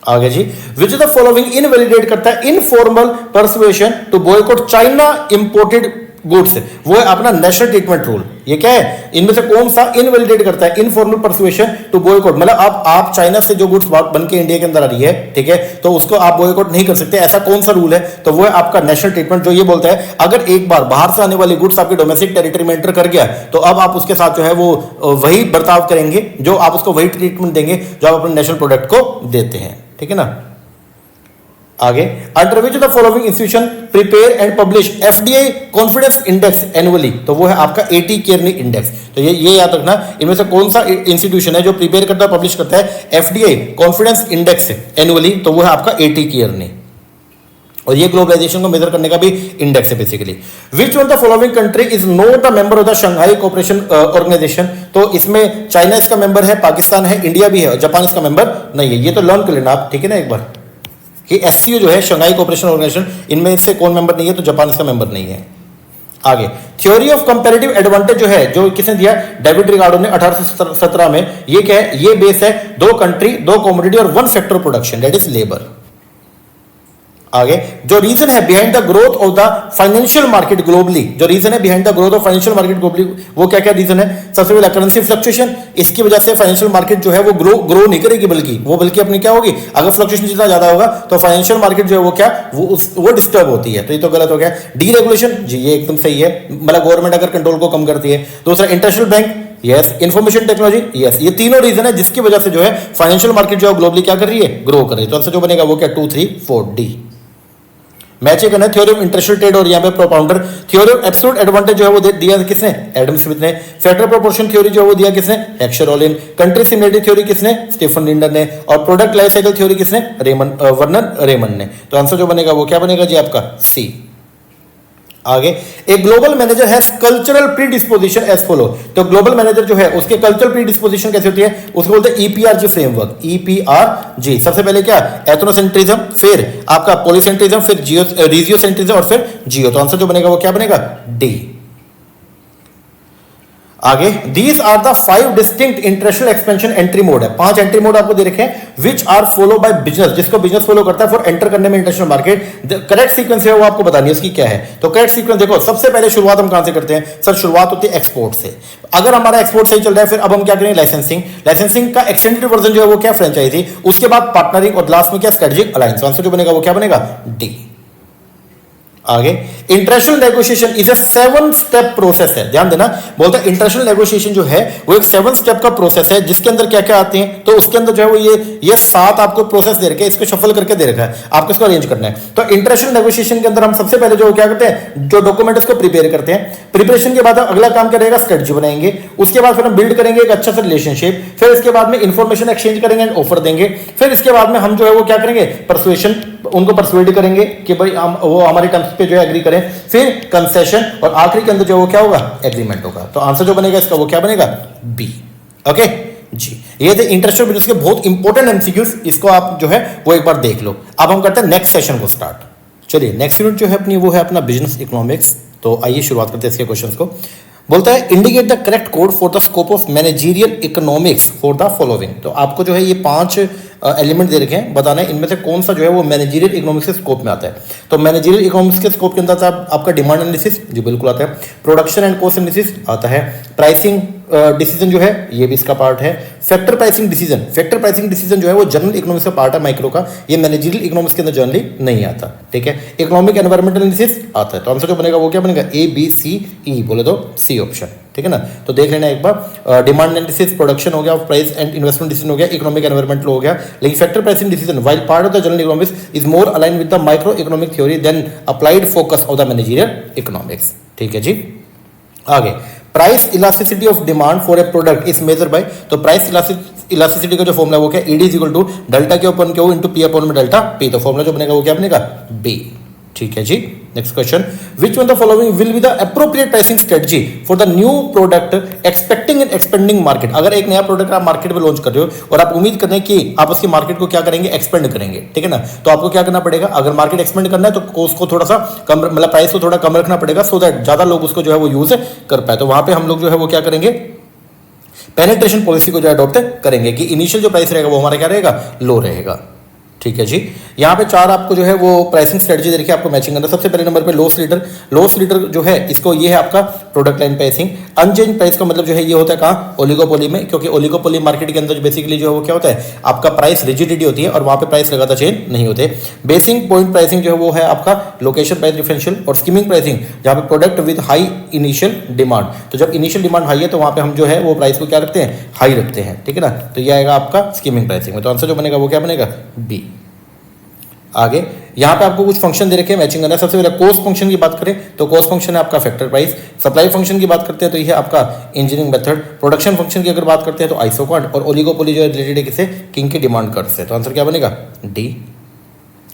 आगे जी, which of the following invalidate करता है informal persuasion to boycott China imported goods, वो है अपना नेशनल ट्रीटमेंट रूल। ये क्या है, इनमें से कौन सा इनवैलिडेट करता है इनफॉर्मल परसुएशन टू बॉयकॉट, मतलब आप चाइना से जो गुड्स बन के इंडिया के अंदर आ रही है, ठीक है, तो उसको आप बॉयकॉट नहीं कर सकते, ऐसा कौन सा रूल है, तो वो है आपका नेशनल ट्रीटमेंट, जो ये बोलता है अगर एक बार बाहर से आने वाली गुड्स आपके डोमेस्टिक टेरिटरी में एंटर कर गया तो अब आप उसके साथ जो है वो वही बर्ताव करेंगे, जो आप उसको वही ट्रीटमेंट देंगे जो आप अपने नेशनल प्रोडक्ट को देते हैं, ठीक है ना। आगे, under which the following institution prepare and publish FDI confidence index annually, तो वो है आपका एटी केयरनी इंडेक्स। तो ये याद रखना, इनमें से कौन सा इंस्टीट्यूशन है जो प्रिपेयर करता है, पब्लिश करता है एफडीआई कॉन्फिडेंस इंडेक्स एनुअली, तो वो है आपका एटी केयरनी। और ये ग्लोबलाइजेशन को मेजर करने का भी इंडेक्स है basically. Which one the following country is not a member of the Shanghai Cooperation Organisation. तो इसमें चाइना इसका मेंबर है, पाकिस्तान है, इंडिया भी है और जापान इसका मेंबर नहीं है। ये तो लर्न कर लेना आप, ठीक है ना, एक बार कि एससीओ जो है शंघाई कोऑपरेशन ऑर्गेनाइजेशन, इनमें से कौन मेंबर नहीं है, तो जापान इसका मेंबर नहीं है। आगे थ्योरी ऑफ कंपैरेटिव एडवांटेज जो है, जो किसने दिया, डेविड रिकार्डो ने 1817 में। ये क्या है, ये बेस है दो कंट्री, दो कमोडिटी और one sector production, that is labour. आगे जो रीजन है behind the growth of the financial market globally, जो रीजन है behind the growth of financial market globally, वो क्या क्या रीजन है। सबसे पहले करेंसी फ्लक्चुएशन, इसकी वजह से फाइनेंशियल मार्केट जो है वो ग्रो नहीं करेगी, बल्कि अपनी क्या होगी, अगर फ्लक्चुएशन जितना ज्यादा होगा तो फाइनेंशियल मार्केट जो है वो क्या, वो डिस्टर्ब होती है। तो ये तो गलत हो गया। डीरेगुलेशन, जी ये एकदम सही है, मतलब गवर्नमेंट अगर कंट्रोल को कम करती है। दूसरा international bank, yes. Information technology, yes. ये तीनों रीजन है जिसकी वजह से जो है फाइनेंशियल मार्केट जो है ग्लोबली क्या कर रही है, ग्रो कर रही है। तो आंसर जो बनेगा वो क्या, 2, 3, 4 डी। मैच करना है थ्योरी ऑफ इंटरनेशनल ट्रेड और यहाँ पे propounder theory of absolute advantage जो है वो दिया किसने, एडम स्मिथ ने। फैक्टर प्रोपोर्शन थ्योरी जो है वो दिया किसने, हेक्सर रोलिन। कंट्री सिमिलरिटी थ्योरी किसने, स्टीफन लिंडर ने। और प्रोडक्ट लाइफ साइकिल थ्योरी किसने, वर्नन रेमन ने। तो आंसर जो बनेगा वो क्या बनेगा जी आपका, सी। आगे एक global manager has cultural predisposition as follow. तो ग्लोबल मैनेजर जो है उसके कल्चरल प्रीडिस्पोजिशन कैसे होती है, उसको बोलते हैं ईपीआरजी फ्रेमवर्क, ईपीआरजी। सबसे पहले क्या, एथनोसेंट्रिज्म, फिर आपका पॉलीसेंट्रिज्म, फिर रीजियोसेंट्रिज्म और फिर जियो। तो आंसर जो बनेगा वो क्या बनेगा, डी। आगे these are the 5 distinct international expansion entry mode है, 5 एंट्री मोड आपको दे रखे हैं, which are follow by business, जिसको बिजनेस फॉलो करता है फॉर एंटर करने में इंटरनेशनल मार्केट। करेक्ट सीक्वेंस है वो आपको बतानी है उसकी क्या है। तो करेक्ट सीक्वेंस देखो, सबसे पहले शुरुआत हम कहां से करते हैं, सर शुरुआत होती है एक्सपोर्ट से। अगर हमारा एक्सपोर्ट सही चल रहा है, फिर अब हम क्या करेंगे, लाइसेंसिंग। लाइसेंसिंग का एक्सटेंडेड वर्जन जो है वो क्या, फ्रेंचाइजी। उसके बाद पार्टनरिंग और लास्ट में क्या, स्ट्रेटेजिक अलायंस। आंसर जो बनेगा वो क्या बनेगा, डी। आगे international negotiation is a 7 step process है, ध्यान देना। बोलता है इंटरनेशनल नेगोशिएशन जो है वो एक 7 स्टेप का प्रोसेस है, जिसके अंदर क्या क्या आते हैं, तो उसके अंदर जो है वो ये 7 आपको प्रोसेस दे रखे हैं, इसको शफल करके दे रखा है, आपको इसको अरेंज करना है। तो इंटरनेशनल नेगोशिएशन के अंदर हम सबसे पहले जो क्या करते हैं, जो डॉक्यूमेंट उसको प्रिपेयर करते हैं। प्रिपरेशन के बाद अगला काम करेगा, स्ट्रेटजी बनाएंगे। उसके बाद फिर हम बिल्ड करेंगे एक अच्छा सा रिलेशनशिप। फिर इसके बाद में इंफॉर्मेशन एक्सचेंज करेंगे एंड ऑफर देंगे। फिर इसके बाद में हम जो है वो क्या करेंगे, परसुएशन, उनको परसुएड करेंगे कि भाई वो हमारे टर्म्स पे जो है एग्री करें। फिर कंसेशन और आखिरी के अंदर जो वो क्या होगा, एग्रीमेंट होगा। तो आंसर जो बनेगा इसका वो क्या बनेगा, बी। ओके जी, ये थे इंटरनेशनल बिजनेस के बहुत इंपॉर्टेंट एमसीक्यूज, इसको आप जो है वो एक बार देख लो। अब हम करते हैं नेक्स्ट सेशन को स्टार्ट। चलिए नेक्स्ट यूनिट जो है अपनी वो है अपना बिजनेस इकोनॉमिक्स। तो आइए शुरुआत करते हैं इसके क्वेश्चंस को। बोलता है indicate the correct code for the scope of managerial economics for the following. तो आपको जो है ये 5 एलिमेंट दे रखे हैं, बताना है इनमें से कौन सा जो है वो मैनेजरियल इकोनॉमिक्स के स्कोप में आता है। तो मैनेजरियल इकोनॉमिक्स के स्कोप के अंदर आपका डिमांड एनालिसिस, जी बिल्कुल आता है। प्रोडक्शन एंड कॉस्ट एनालिसिस आता है। प्राइसिंग डिसीजन जो है ये भी इसका पार्ट है। फैक्टर प्राइसिंग डिसीजन जो है वो जनरल इकोनॉमिक्स का पार्ट है, माइक्रो का। ये मैनेजरियल इकोनॉमिक्स के अंदर जनरली नहीं आता, ठीक है। इकोनॉमिक एनवायरमेंटल एनालिसिस आता है। तो आंसर जो बनेगा वो क्या बनेगा, ए बी सी ई, बोले तो सी ऑप्शन, ठीक है ना। तो देख लेना एक बार, डिमांड एनालिसिस, प्रोडक्शन हो गया, प्राइस एंड इन्वेस्टमेंट डिसीजन हो गया, इकोनॉमिक एनवायरमेंटल हो गया। लेकिन factor pricing decision while part of the general economics is more align with the micro economic theory than applied focus of the managerial economics, ठीक है जी। आगे price elasticity of demand for a product is measure by. तो प्राइस इलास्टिसिटी का जो फॉर्मूला वो क्या, ED is equal to delta के ऊपर क्यू इनटू पी अपॉन में डेल्टा पी। तो फॉर्मूला जो बनेगा वो क्या बनेगा, बी, ठीक है जी। Next question, which one the following will be the appropriate pricing strategy for the new product expecting and expanding market. अगर एक नया प्रोडक्ट आप मार्केट में लॉन्च कर रहे हो और आप उम्मीद कर रहे हैं कि आप उसकी मार्केट को क्या करेंगे, एक्सपेंड करेंगे, ठीक है ना। तो आपको क्या करना पड़ेगा, अगर मार्केट एक्सपेंड करना है तो कॉस्ट को थोड़ा सा कम, मतलब प्राइस को थोड़ा कम रखना पड़ेगा, सो दैट ज्यादा लोग उसको जो है वो यूज कर पाए। तो वहां पे हम लोग जो है वो क्या करेंगे, पेनिट्रेशन पॉलिसी को जो अडॉप्ट करेंगे कि इनिशियल जो प्राइस रहेगा वो हमारा क्या रहेगा, लो रहेगा, ठीक है जी। यहाँ पे 4 आपको जो है वो प्राइसिंग स्ट्रेटजी दे रखी है, आपको मैचिंग करना। सबसे पहले नंबर पे लॉस लीडर जो है इसको ये है आपका product line pricing. Unchanged price का मतलब जो है ये होता है कहाँ, ओलिगोपोली में, क्योंकि ओलिगोपोली मार्केट के अंदर बेसिकली जो है वो क्या होता है, आपका प्राइस रिजिडिटी होती है और वहाँ पे प्राइस लगातार चेंज नहीं होते। बेसिक पॉइंट प्राइसिंग जो है वो है आपका लोकेशन प्राइस डिफरेंशियल। और स्कीमिंग प्राइसिंग जहाँ पे product with high initial demand, तो जब इनिशियल डिमांड हाई है तो वहाँ पे हम जो है वो प्राइस को क्या रखते हैं, हाई रखते हैं, ठीक है ना। तो ये आएगा आपका स्कीमिंग प्राइसिंग में। तो आंसर जो बनेगा वो क्या बनेगा, बी। आगे यहाँ पे आपको कुछ फंक्शन दे रखे हैं, मैचिंग करना है। सबसे पहले कॉस्ट फंक्शन की बात करें तो कॉस्ट फंक्शन है आपका फैक्टर प्राइस। सप्लाई फंक्शन की बात करते हैं तो ये है आपका इंजीनियरिंग मेथड। प्रोडक्शन फंक्शन की अगर बात करते हैं तो आइसोकॉन्ट। और ओलिगोपोली जो है रिलेटेड है किसे, किंग की डिमांड कर्व से। तो आंसर क्या बनेगा, डी।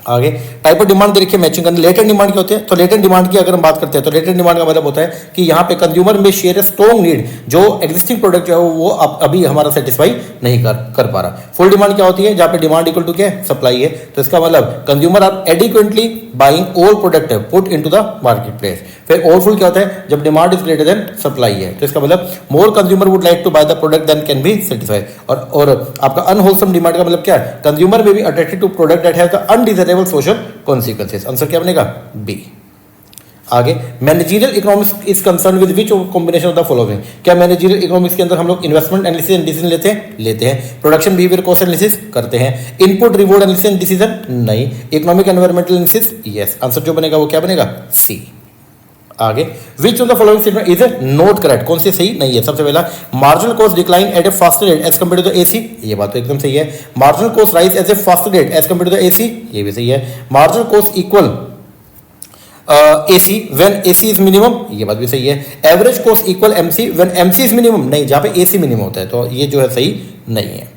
आगे टाइप ऑफ डिमांड दे रखी है, मैचिंग करना। लेटेंट डिमांड क्या होते हैं? तो लेटेंट डिमांड की अगर हम बात करते हैं तो लेटेंट डिमांड का मतलब होता है कि यहाँ पे कंज्यूमर में शेयर ए स्ट्रॉन्ग नीड, जो एग्जिस्टिंग प्रोडक्ट जो है वो अभी हमारा सेटिस्फाई नहीं कर पा रहा। फुल डिमांड क्या होती है? जहाँ पे डिमांड इक्वल टू क्या है? सप्लाई है। तो इसका मतलब consumer are adequately buying all product put into the market place. फिर ओवरफुल क्या होता है? जब demand is greater than supply है। तो इसका मतलब more consumer would like to buy the product than can be satisfy. और आपका अनहोलसम डिमांड का मतलब क्या है? Consumer may be attracted to product that has the undesirable social consequences. Answer क्या बनेगा? बी। आगे managerial economics is concern with which combination of the following. क्या मैनेजरियल इकोनॉमिक्स के अंदर हम लोग इन्वेस्टमेंट एनालिसिस एंड डिसीजन लेते हैं। प्रोडक्शन बिहेवियर कॉस्ट एनालिसिस करते हैं। Input reward analysis and decision नहीं। Economic environmental analysis yes. Answer जो बनेगा वो क्या बनेगा? सी। आगे which of the following statement is not correct? कौन सी सही नहीं है? सबसे पहला marginal cost decline at a faster rate as compare to the AC, ये बात तो एकदम सही है। Marginal cost rise as a faster rate as compare to the AC, ये भी सही है। Marginal cost equal AC when AC is minimum, ये बात भी सही है। Average cost equal MC when MC is minimum, नहीं, जहां पे एसी मिनिमम होता है, तो ये जो है सही नहीं है।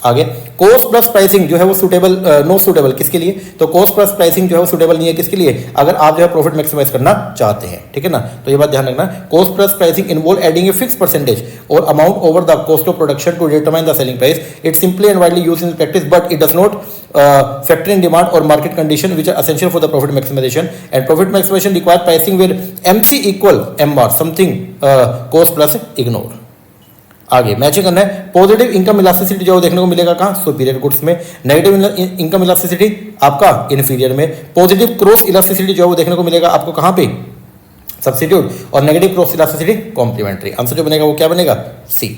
आगे कॉस्ट प्लस प्राइसिंग जो है वो सुटेबल नो सुटेबल किसके लिए? तो कॉस्ट प्लस प्राइसिंग जो है वो सुटेबल नहीं है किसके लिए? अगर आप जो है प्रॉफिट मैक्सिमाइज करना चाहते हैं, ठीक है ना। तो ये बात ध्यान रखना, cost plus pricing involve adding a fix percentage और amount over the cost of production to determine the selling price. It simply and widely used in practice but it does not factor in demand or market condition which are essential for the profit maximization, and profit maximization require pricing where MC equal MR something cost plus ignore। आगे मैचिंग करना है। पॉजिटिव इनकम इलास्टिसिटी जो देखने को मिलेगा कहाँ? सुपीरियर गुड्स में। नेगेटिव इनकम इलास्टिसिटी आपका इन्फीरियर में। पॉजिटिव क्रॉस इलास्टिसिटी जो है वो देखने को मिलेगा आपको कहाँ पे? सब्स्टिट्यूट। और negative cross elasticity complementary. Answer जो बनेगा वो क्या बनेगा? सी।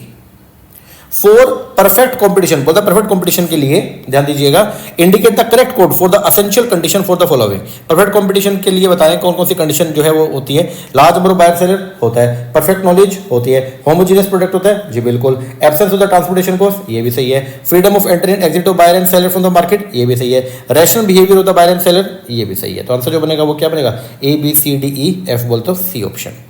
फॉर परफेक्ट कॉम्पिटिशन, बोलता परफेक्ट कॉम्पिटिशन के लिए ध्यान दीजिएगा, indicate the correct code for the essential condition for the following. Perfect competition के लिए बताएं कौन कौन सी कंडीशन जो है वो होती है। Large number of buyer seller होता है, परफेक्ट नॉलेज होती है, होमोजेनियस प्रोडक्ट होता है, जी बिल्कुल, absence of the transportation cost, ये भी सही है, freedom of entry and exit of buyer and seller from the market, ये भी सही है, rational behaviour of the buyer and seller, ये भी सही है। तो आंसर जो बनेगा वो क्या बनेगा? A B C D E F बोल तो सी ऑप्शन।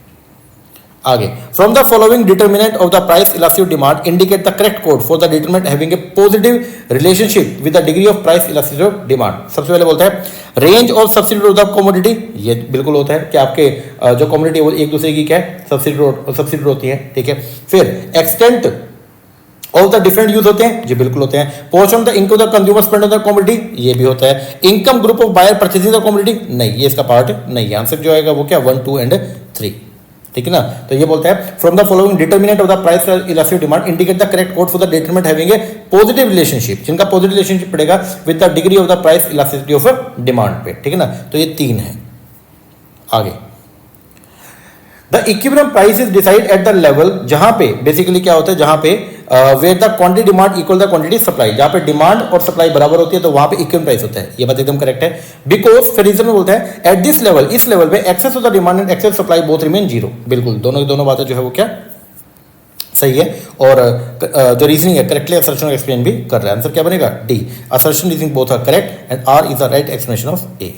आगे from the following determinant of the price elastic demand indicate the correct code for the determinant having a positive relationship with the degree of price elastic demand. सबसे पहले बोलता है range of subsidy of the commodity, ये बिल्कुल होता है कि आपके जो कमोडिटी है वो एक दूसरे की क्या है? सब्सिडी होती है, ठीक है। फिर extent of the different use होते हैं, जी बिल्कुल होते हैं। Portion of the income the consumer spend on the commodity, ये भी होता है। Income group of buyer purchasing the commodity, नहीं, ये इसका पार्ट नहीं है। आंसर जो आएगा वो क्या? 1, 2 एंड 3, ठीक है ना। तो ये बोलता है from the following determinant of the price elastic demand indicate the correct code for the determinant having a positive relationship, जिनका पॉजिटिव रिलेशनशिप पड़ेगा with the degree of the price elasticity of demand पे, ठीक है ना। तो ये 3 है। आगे the equilibrium price is decide at the level, जहां पे बेसिकली क्या होता है? जहां पे where the quantity demand equal the quantity supply, जहां पे डिमांड और सप्लाई बराबर होती है तो वहां पे इक्विलिब्रियम प्राइस होता है। ये बात एकदम करेक्ट है। बिकॉज फिर रीजन में बोलता है एट दिस लेवल, इस लेवल पे excess of the demand and excess supply both remain zero, बिल्कुल दोनों की दोनों बातें जो है वो क्या सही है। और जो रीजनिंग है करेक्टली असर्शन एक्सप्लेन भी कर रहा है। आंसर क्या बनेगा? D. Assertion reasoning both are correct and R is the right explanation of A.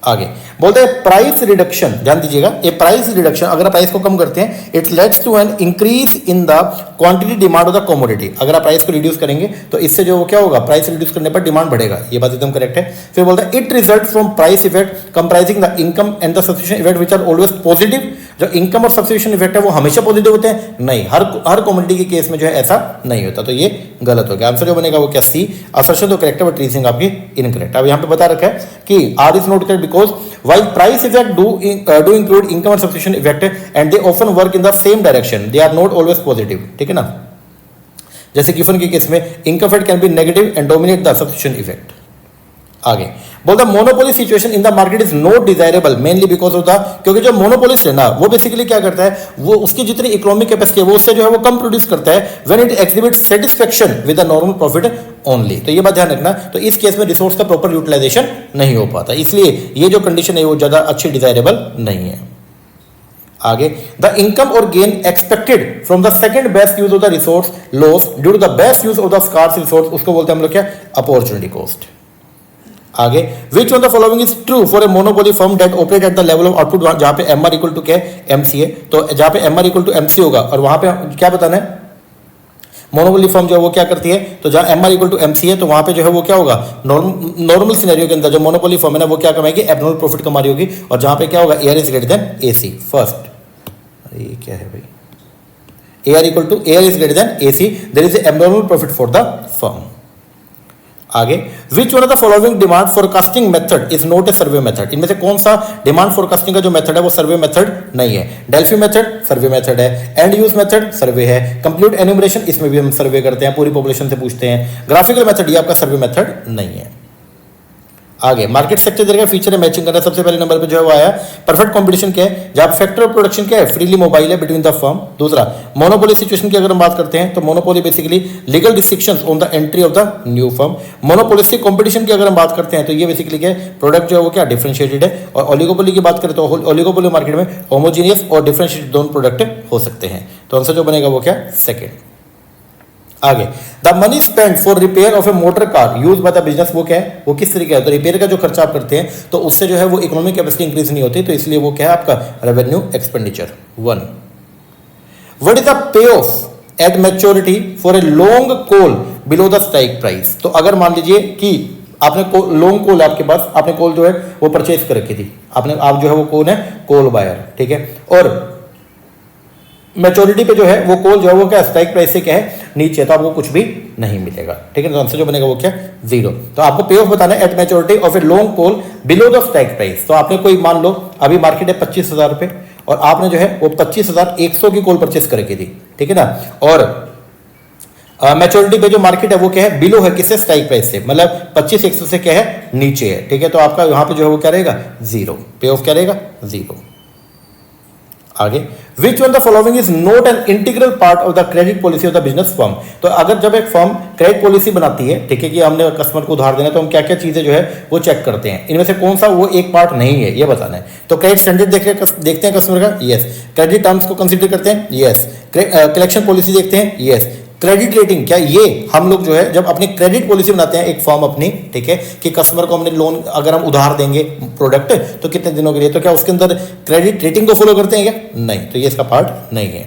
आगे बोलते हैं प्राइस रिडक्शन, ध्यान दीजिएगा, ये प्राइस रिडक्शन अगर प्राइस को कम करते हैं it leads to an increase in the quantity demand of the commodity. अगर आप प्राइस को रिड्यूस करेंगे तो इससे जो क्या होगा? प्राइस रिड्यूस करने पर डिमांड बढ़ेगा, ये बात एकदम करेक्ट है। फिर बोलते हैं it result from price effect comprising the income and the substitution effect which are always positive. जो इनकम और सब्स्टिट्यूशन इफेक्ट है वो हमेशा पॉजिटिव होते हैं? नहीं, हर कमोडिटी के केस में जो है ऐसा नहीं होता, तो ये गलत हो गया। आंसर जो बनेगा वो क्या? सी। असर्शन तो करेक्ट है बट रीजनिंग आपकी इनकरेक्ट। अब यहाँ पे बता रखा है कि R is not correct because while price effect do include income and substitution effect and they often work in the same direction, they are not always positive, ठीक है ना। जैसे गिवन के केस में income effect can be negative and dominate the substitution effect. आगे बोल the monopoly situation in the market is not desirable mainly because of the, क्योंकि जो मोनोपोलिस्ट है ना वो बेसिकली क्या करता है? वो उसकी जितनी इकोनॉमिक कैपेसिटी है वो उससे जो है वो कम प्रोड्यूस करता है when it exhibits satisfaction with the normal profit only. तो ये बात ध्यान रखना। तो इस केस में रिसोर्स का प्रॉपर यूटिलाइजेशन नहीं हो पाता, इसलिए ये जो कंडीशन है वो ज्यादा अच्छी डिजायरेबल नहीं है। आगे the income or gain expected from the second best use of the resource loss due to the best use of the scarce resource, उसको बोलते हैं हम लोग क्या? Opportunity cost. आगे which one the following is true for a monopoly firm that operate at the level of output, जहां पे एम आर इक्वल टू क्या? MC है। तो जहां पे M R equal to MC होगा और वहां पे क्या बताना है? मोनोपोली फर्म जो है वो क्या करती है, तो जहां M R equal to M C है तो वहां पे जो है वो क्या होगा, नॉर्मल सिनेरियो के अंदर जो मोनोपोली फर्म है ना वो क्या कमाएगी, एबनॉर्मल प्रॉफिट कमा रही होगी, और जहां पे क्या होगा, A R is greater than A C first. ये क्या है भाई, AR equal to AR is greater than AC, there is abnormal profit for the firm. आगे, which one of the following demand forecasting method is not a survey method, इनमें से कौन सा डिमांड फोरकास्टिंग का जो मेथड है वो सर्वे मेथड नहीं है। डेल्फी मेथड सर्वे मेथड है, एंड यूज मेथड सर्वे है, कंप्लीट एन्यूमरेशन इसमें भी हम सर्वे करते हैं, पूरी पॉपुलेशन से पूछते हैं, ग्राफिकल मेथड ये आपका सर्वे मेथड नहीं है। आगे, मार्केट सेक्टर जगह फीचर है मैचिंग करना, सबसे पहले नंबर पे जो है वो आया परफेक्ट कंपटीशन क्या है, जहां फैक्टर ऑफ प्रोडक्शन क्या है, फ्रीली मोबाइल है बिटवीन द फर्म। दूसरा, मोनोपोली सिचुएशन की अगर हम बात करते हैं तो monopoly basically legal restrictions on the entry of the new firm. Monopolistic competition की अगर हम बात करते हैं तो ये बेसिकली क्या है, प्रोडक्ट जो है वो क्या डिफरेंशिएटेड है। और ओलिगोपोली की बात करें तो ओलिगोपोली मार्केट में होमोजीनियस और डिफरेंशिएटेड दोनों प्रोडक्ट हो सकते हैं। तो आंसर जो बनेगा वो क्या, सेकेंड। आगे, the money spend for repair of A motor car use by the business वो क्या है, वो किस तरीके का है, तो रिपेयर का जो खर्चा आप करते हैं तो उससे जो है वो इकोनॉमिक कैपेसिटी इंक्रीज नहीं होती, तो इसलिए वो क्या है आपका revenue expenditure. 1, what is the pay of at maturity for a long call below the strike price. तो अगर मान लीजिए कि आपने लॉन्ग कॉल आपके पास, आपने कॉल जो है वो परचेज कर रखी थी, आप जो है वो कौन है, कॉल बायर, ठीक है, और मैच्योरिटी पे जो है वो कॉल जो है वो क्या स्ट्राइक प्राइस से क्या है नीचे, तो आपको कुछ भी नहीं मिलेगा, ठीक है। तो आंसर जो बनेगा वो क्या, 0। तो आपको पे ऑफ बताना है at maturity of a long call below the strike price. तो आपने कोई मान लो अभी मार्केट है 25,000 रुपए और आपने जो है वो 25,100 की कॉल परचेस कर रखी थी, ठीक है ना, और मैच्योरिटी पे जो मार्केट है वो क्या है, बिलो है किससे, स्ट्राइक प्राइस से, मतलब 25,100 से क्या है नीचे है, ठीक है। तो आपका यहाँ पे जो है वो क्या रहेगा, 0, पे ऑफ क्या रहेगा, 0। आगे, which one the following is not an integral part of the credit policy of the business firm. तो अगर जब एक फर्म क्रेडिट पॉलिसी बनाती है, ठीक है, कि हमने कस्टमर को उधार देना, तो हम क्या क्या चीजें जो है वो चेक करते हैं, इनमें से कौन सा वो एक पार्ट नहीं है ये बताना है। तो क्रेडिट स्टैंडर्ड देखते हैं कस्टमर का, यस। क्रेडिट टर्म्स को कंसीडर करते हैं, यस। कलेक्शन पॉलिसी देखते हैं, यस। क्रेडिट रेटिंग क्या, ये हम लोग जो है जब अपनी क्रेडिट पॉलिसी बनाते हैं एक फर्म अपनी, ठीक है, कि कस्टमर को हमने लोन अगर हम उधार देंगे प्रोडक्ट तो कितने दिनों के लिए, तो क्या उसके अंदर क्रेडिट रेटिंग को फॉलो करते हैं क्या, नहीं, तो ये इसका पार्ट नहीं है।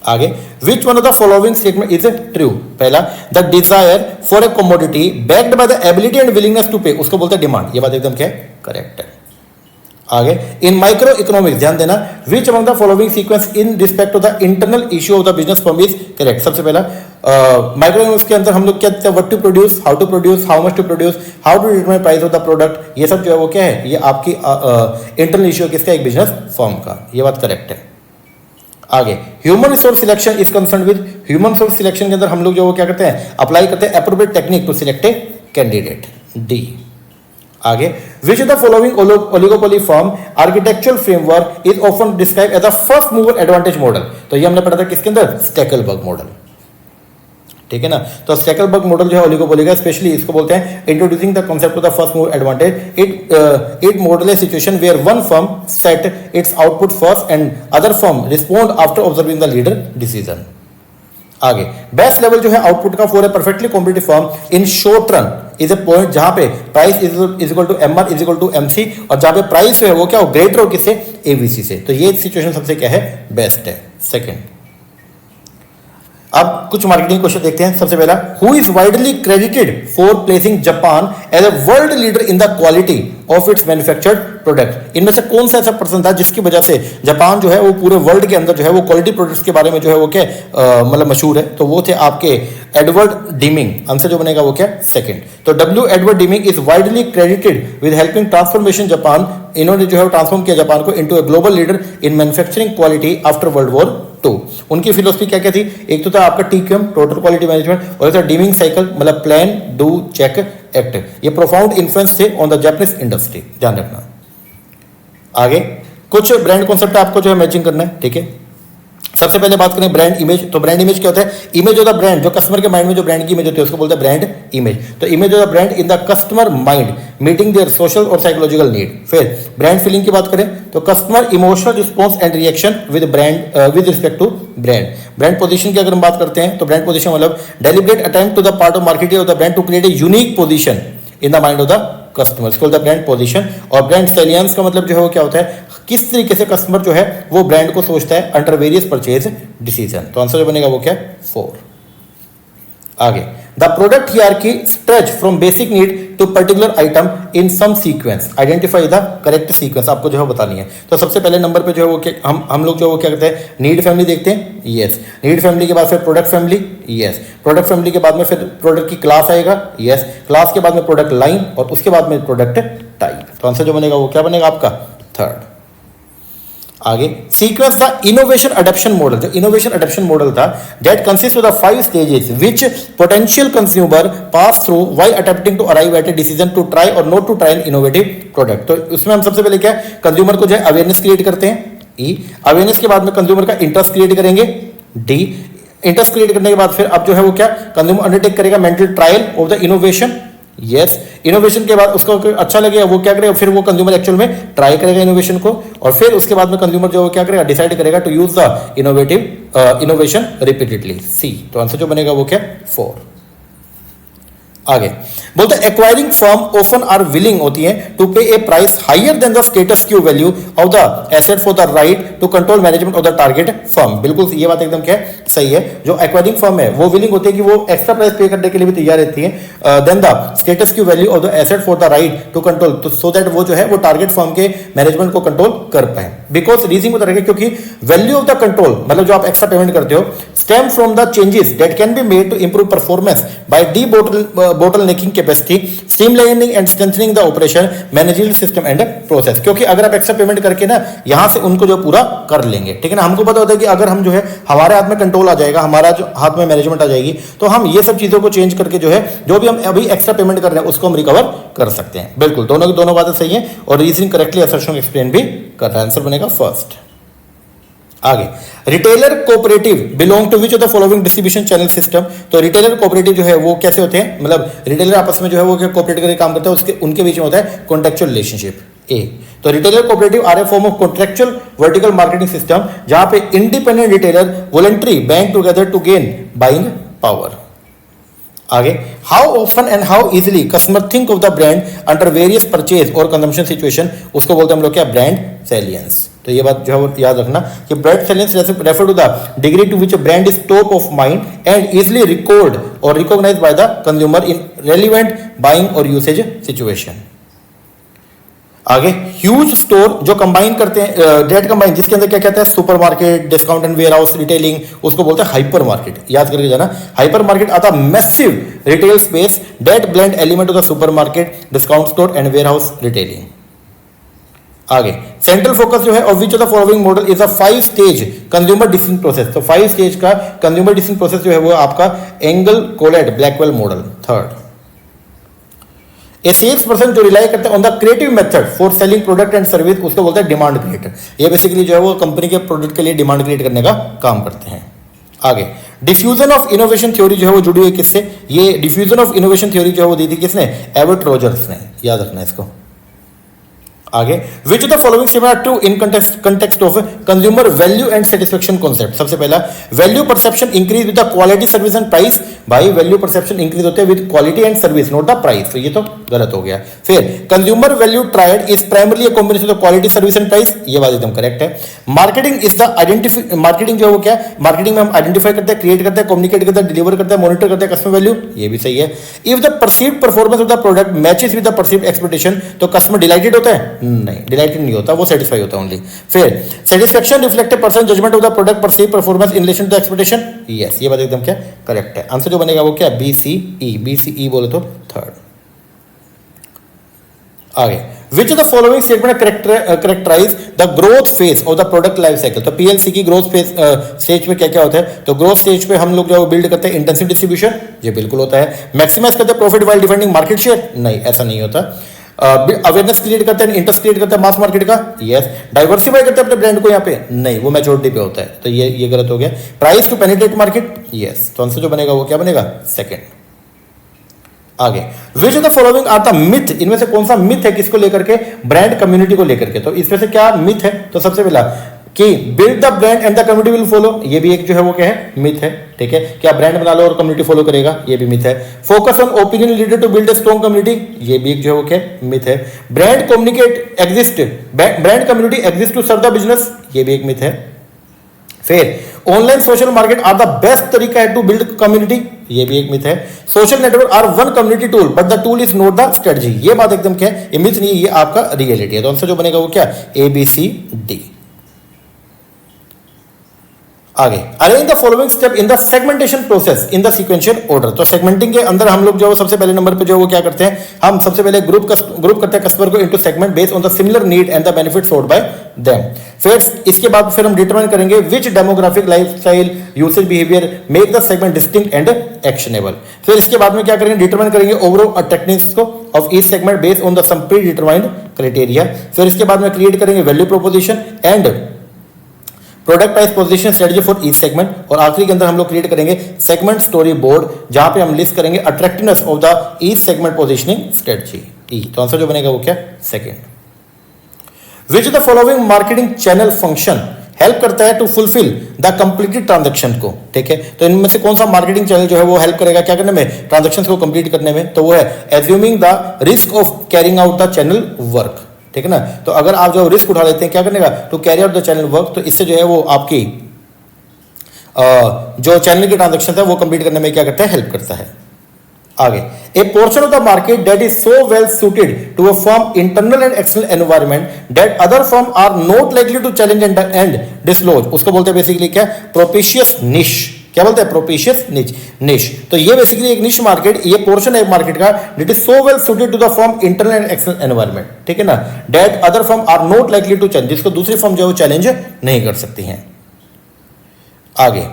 आगे, which one of the following statement is true. पहला, the desire for a commodity backed by the ability and willingness to pay, उसको बोलते हैं डिमांड, ये बात एकदम क्या है, करेक्ट है। आगे, इन माइक्रो इकोनॉमिक्स ध्यान देना, विच among the following sequence in respect of the internal issue of the business firm is correct. सबसे पहला माइक्रो इकोनॉमिक्स के अंदर हम लोग क्या कहते हैं, what to produce, how to produce, how much to produce, how to determine price of the product, ये सब जो है वो क्या है, ये आपकी इंटरनल इश्यू किसका, एक बिजनेस फर्म का, ये बात करेक्ट है। आगे, human resource selection is concern with, human resource selection के अंदर हम लोग जो वो क्या करते हैं, अप्लाई करते हैं appropriate technique to select a candidate, D. आगे, which of the following oligopoly firm architectural framework is often describe as the first mover advantage model. तो ये हमने पढ़ा था किसके अंदर, स्टैकलबर्ग मॉडल, ठीक है ना। तो स्टैकलबर्ग मॉडल जो है ओलिगोपोली का, स्पेशली इसको बोलते हैं introducing the concept of the first mover advantage. It model a situation where one firm set its output first and other firm respond after observing the leader decision. आगे, बेस्ट लेवल जो है आउटपुट का for a perfectly competitive firm in short run is a point जहां पे price is equal to MR is equal to MC, और जहां पे प्राइस है वो क्या हो, ग्रेटर हो किससे, ABC से। तो ये सिचुएशन सबसे क्या है, बेस्ट है, सेकंड। अब कुछ मार्केटिंग क्वेश्चन देखते हैं। सबसे पहला, who is widely credited for placing Japan as a world leader in the quality of its manufactured product. इनमें से कौन सा ऐसा पर्सन था जिसकी वजह से जापान जो है वो पूरे वर्ल्ड के अंदर जो है वो क्वालिटी प्रोडक्ट्स के बारे में जो है वो क्या मतलब मशहूर है, तो वो थे आपके एडवर्ड डीमिंग। आंसर जो बनेगा वो क्या, सेकंड। तो W Edward dimming is widely credited with helping transformation Japan, इन्होंने जो है ट्रांसफॉर्म किया जापान को into a global leader in manufacturing quality after world war 2। उनकी फिलोसफी क्या क्या थी, एक तो था आपका TQM टोटल क्वालिटी मैनेजमेंट, और एक था डीमिंग साइकिल, मतलब प्लान डू चेक एक्ट। ये प्रोफाउंड इन्फ्लुएंस थे ऑन द जापानीज इंडस्ट्री, ध्यान रखना। आगे, कुछ ब्रांड कॉन्सेप्ट आपको जो है मैचिंग करना है, ठीक है। सबसे पहले बात करें ब्रांड इमेज। तो ब्रांड इमेज क्या होता है, इमेज ऑफ द ब्रांड, जो कस्टमर के माइंड में जो ब्रांड की इमेज होती है उसको बोलते हैं ब्रांड इमेज। तो image of the brand in the customer mind meeting their social और साइकोलॉजिकल नीड। फिर ब्रांड फीलिंग की बात करें तो customer emotional response and reaction with brand with respect to brand. Brand position की अगर हम बात करते हैं तो ब्रांड पोजीशन मतलब deliberate attempt to the part of marketing of the brand to create a unique position in the mind of the customer, इसको बोलते हैं ब्रांड पोजीशन। और ब्रांड सेलियंस का मतलब जो है वो क्या होता है, किस तरीके से कस्टमर जो है वो ब्रांड को सोचता है अंडर वेरियस परचेज डिसीजन। तो आंसर जो बनेगा वो क्या है, 4। आगे, the product hierarchy stretch from basic need to particular item in some sequence, identify the correct sequence, आपको जो है बतानी है। तो सबसे पहले नंबर पे जो है वो क्या, हम लोग जो है वो क्या करते हैं, नीड फैमिली देखते हैं, यस। नीड फैमिली के बाद फिर product family, yes. Product family के बाद में फिर प्रोडक्ट की क्लास आएगा, यस। क्लास के बाद में प्रोडक्ट लाइन और उसके बाद में प्रोडक्ट टाइप। तो आंसर जो बनेगा वो क्या बनेगा आपका, 3rd। आगे, sequence the innovation adoption model, जो इनोवेशन अडॉप्शन मॉडल था, that consist of the 5 stages which potential consumer pass through while attempting to arrive at a decision to try or not to try an innovative product. तो उसमें हम सबसे पहले क्या, कंज्यूमर को जो है अवेयरनेस क्रिएट करते हैं, ई। अवेयरनेस के बाद में कंज्यूमर का इंटरेस्ट क्रिएट करेंगे, डी। इंटरेस्ट क्रिएट करने के बाद फिर अब जो है वो क्या, कंज्यूमर अंडरटेक करेगा mental trial of the innovation, yes. Innovation के बाद उसको अच्छा लगेगा, वो क्या करेगा, फिर वो कंज्यूमर एक्चुअल में ट्राई करेगा इनोवेशन को, और फिर उसके बाद में कंज्यूमर जो क्या करेगा, डिसाइड करेगा to use the innovation repeatedly, C. तो आंसर जो बनेगा वो क्या, 4। आगे बोलते हैं acquiring firm often are willing होती है to pay a price higher than the status Q value of the asset for the right to control management of the target firm. बिल्कुल ये बात एकदम क्या है, सही है। जो एक्वायरिंग फर्म है वो विलिंग होती है कि वो एक्स्ट्रा प्राइस पे करने के लिए भी तैयार रहती है than the status Q value of the asset for the right to control, तो सो दैट वो जो है वो टारगेट फर्म के मैनेजमेंट को कंट्रोल कर पाए। बिकॉज रीजन बता रहे, क्योंकि वैल्यू ऑफ द कंट्रोल मतलब जो आप एक्स्ट्रा पेमेंट करते हो stem from the changes that can be made to improve performance by debottlenecking capacity, streamlining and strengthening the operation, managerial system and process. क्योंकि अगर आप एक्स्ट्रा पेमेंट करके ना यहां से उनको जो पूरा कर लेंगे, ठीक है ना। हमको पता होता है कि अगर हम जो है हमारे हाथ में कंट्रोल आ जाएगा, हमारा जो हाथ में मैनेजमेंट आ जाएगी, तो हम ये सब चीजों को चेंज करके जो है जो भी हम अभी एक्स्ट्रा पेमेंट कर रहे हैं उसको हम रिकवर कर सकते हैं। बिल्कुल दोनों की दोनों बातें सही है और रीजनिंग करेक्टली असर्शन एक्सप्लेन भी कर रहा है। आंसर बनेगा 1st। आगे, retailer cooperative belong to which of the following distribution channel system. तो रिटेलर कोऑपरेटिव जो है वो कैसे होते हैं, मतलब रिटेलर आपस में जो है वो कोऑपरेट करके काम करता है, उसके उनके बीच में होता है कॉन्ट्रेक्चुअल रिलेशनशिप, ए। तो retailer cooperative are a form of contractual vertical marketing system जहां पे independent retailer voluntary band together to gain buying power. आगे, how often and how easily customer think of the brand under various purchase or consumption situation, उसको बोलते हैं हम लोग क्या, ब्रांड सेलियंस। तो ये बात जो है वो याद रखना कि brand salience refer to the degree to which brand is top of mind and easily record or recognized by the consumer in relevant buying or usage situation. आगे, ह्यूज स्टोर जो कंबाइन करते हैं, डेट कंबाइन जिसके अंदर क्या कहता है, supermarket, discount and warehouse retailing, उसको बोलते हैं हाइपर मार्केट। याद करके जाना, हाइपर मार्केट आता massive retail space that blend element of the supermarket, discount store and warehouse retailing. आगे, सेंट्रल फोकस जो है of which of the following model is a 5 stage consumer decision process. तो 5 स्टेज का कंज्यूमर डिसीजन प्रोसेस जो है वो आपका angle collate Blackwell model, 3rd। ए सेल्स पर्सन जो रिलाई करते हैं on the creative method for selling product and service, उसको बोलते हैं डिमांड क्रिएटर। ये बेसिकली जो है वो कंपनी के प्रोडक्ट के लिए डिमांड क्रिएट करने का काम करते हैं। आगे, डिफ्यूजन ऑफ इनोवेशन थ्योरी जो है वो जुड़ी हुई किससे, ये डिफ्यूजन ऑफ इनोवेशन थ्योरी जो है वो दी थी किसने, एबर्ट रोजर्स ने। याद रखना इसको। आगे, which of the following statement true in context of consumer value and satisfaction concept. सबसे पहला, value perception increase with the quality service and price. भाई वैल्यू परसेप्शन इंक्रीज होते हैं with quality and service, not the price. तो ये तो गलत हो गया। फिर, consumer value triad is primarily a combination of quality service and price, ये बात एकदम करेक्ट है। Marketing is the identify, marketing जो है वो क्या है, मार्केटिंग में हम आइडेंटिफाई करते हैं, क्रिएट करते हैं, कम्युनिकेट करते हैं, डिलीवर करते हैं, मॉनिटर करते हैं कस्टमर वैल्यू, ये भी सही है। If the perceived performance of the product matches with the perceived expectation, तो कस्टमर डिलाइटेड होता है, नहीं डिलाइटेड नहीं होता, वो सेटिस्फाई होता है ओनली। फिर, satisfaction reflect person judgement of the product perceive performance in relation to expectation, yes ये बात एकदम क्या करेक्ट है। आंसर जो बनेगा वो क्या, BCE बोले तो 3rd। आगे, which of the following statement characterise the growth phase of the product life cycle. तो PLC की ग्रोथ फेज स्टेज पे क्या क्या होता है, तो ग्रोथ स्टेज पे हम लोग जो बिल्ड करते हैं इंटेंसिव डिस्ट्रीब्यूशन, ये बिल्कुल होता है। मैक्सिमाइज करते हैं profit while defending market share, नहीं ऐसा नहीं होता। अवेयरनेस क्रिएट करते हैं, इंटरेस्ट क्रिएट करते हैं मास मार्केट का, यस। डाइवर्सिफाई करते हैं अपने ब्रांड को, यहाँ पे नहीं, वो मैच्योरिटी पे होता है, तो ये गलत हो गया। Price to penetrate market, yes. तो आंसर जो बनेगा वो क्या बनेगा, 2nd। आगे, which of the following are the myth, इनमें से कौन सा मिथ है किसको लेकर के, ब्रांड कम्युनिटी को लेकर के। तो इसमें से क्या मिथ है, तो सबसे पहला कि build the brand and the community will follow, ये भी एक जो है वो क्या है, मिथ है, ठीक है। क्या ब्रांड बना लो और कम्युनिटी फॉलो करेगा, ये भी मिथ है। Focus on opinion leader to build a strong community, ये भी एक जो है वो क्या है, मिथ है। Brand communicate exist, brand community exist to serve the business, ये भी एक मिथ है। फिर online social market are the best तरीका है टू बिल्ड कम्युनिटी, ये भी एक मिथ है। Social network are one community tool but the tool is not the strategy, ये बात एकदम क्या है, ये मिथ नहीं, ये आपका रियलिटी है। तो आंसर जो बनेगा वो क्या, ए बी सी डी। आगे, arrange the following step in the segmentation process in the sequential order. तो सेगमेंटिंग के अंदर हम लोग जो सबसे पहले नंबर पे जो वो क्या करते हैं, हम सबसे पहले ग्रुप करते हैं कस्टमर को into segment based on the similar need and the benefit sold by them. फिर इसके बाद फिर हम डिटरमाइन करेंगे which demographic lifestyle usage behaviour make the segment distinct and actionable. फिर इसके बाद में क्या करेंगे, डिटरमाइन करेंगे ओवरऑल टेक्निक्स को of each segment based on the some predetermined criteria. फिर इसके बाद में क्रिएट करेंगे value proposition and product price position strategy for each segment. और आखिरी के अंदर हम लोग क्रिएट करेंगे सेगमेंट स्टोरी बोर्ड, जहां पे हम लिस्ट करेंगे attractiveness of the each segment positioning strategy. E तो आंसर जो बनेगा वो क्या, second. Which the following marketing channel function help करता है to fulfil the completed transaction को, ठीक है। तो इनमें से कौन सा मार्केटिंग चैनल जो है वो हेल्प करेगा क्या करने में, ट्रांजेक्शन को कंप्लीट करने में, तो वो है assuming the risk of carrying out the channel work, ठीक है ना। तो अगर आप जो रिस्क उठा लेते हैं क्या करने का, to carry out the channel work, तो इससे जो है वो आपकी जो चैनल की ट्रांजेक्शन है वो कंप्लीट करने में क्या करता है, हेल्प करता है। आगे, a portion of the market that is so well suited to a firm internal and external environment that other firm are not likely to challenge and dislodge, उसको बोलते हैं बेसिकली क्या, प्रोपिशियस निश। क्या बोलते हैं, प्रोपिशियस निश। तो ये बेसिकली एक निश मार्केट, ये पोर्शन है मार्केट का that is so well suited to the firm internal and external environment, ठीक है ना, that other firm are not likely to challenge, जिसको दूसरी फर्म जो है वो चैलेंज नहीं कर सकती हैं। आगे,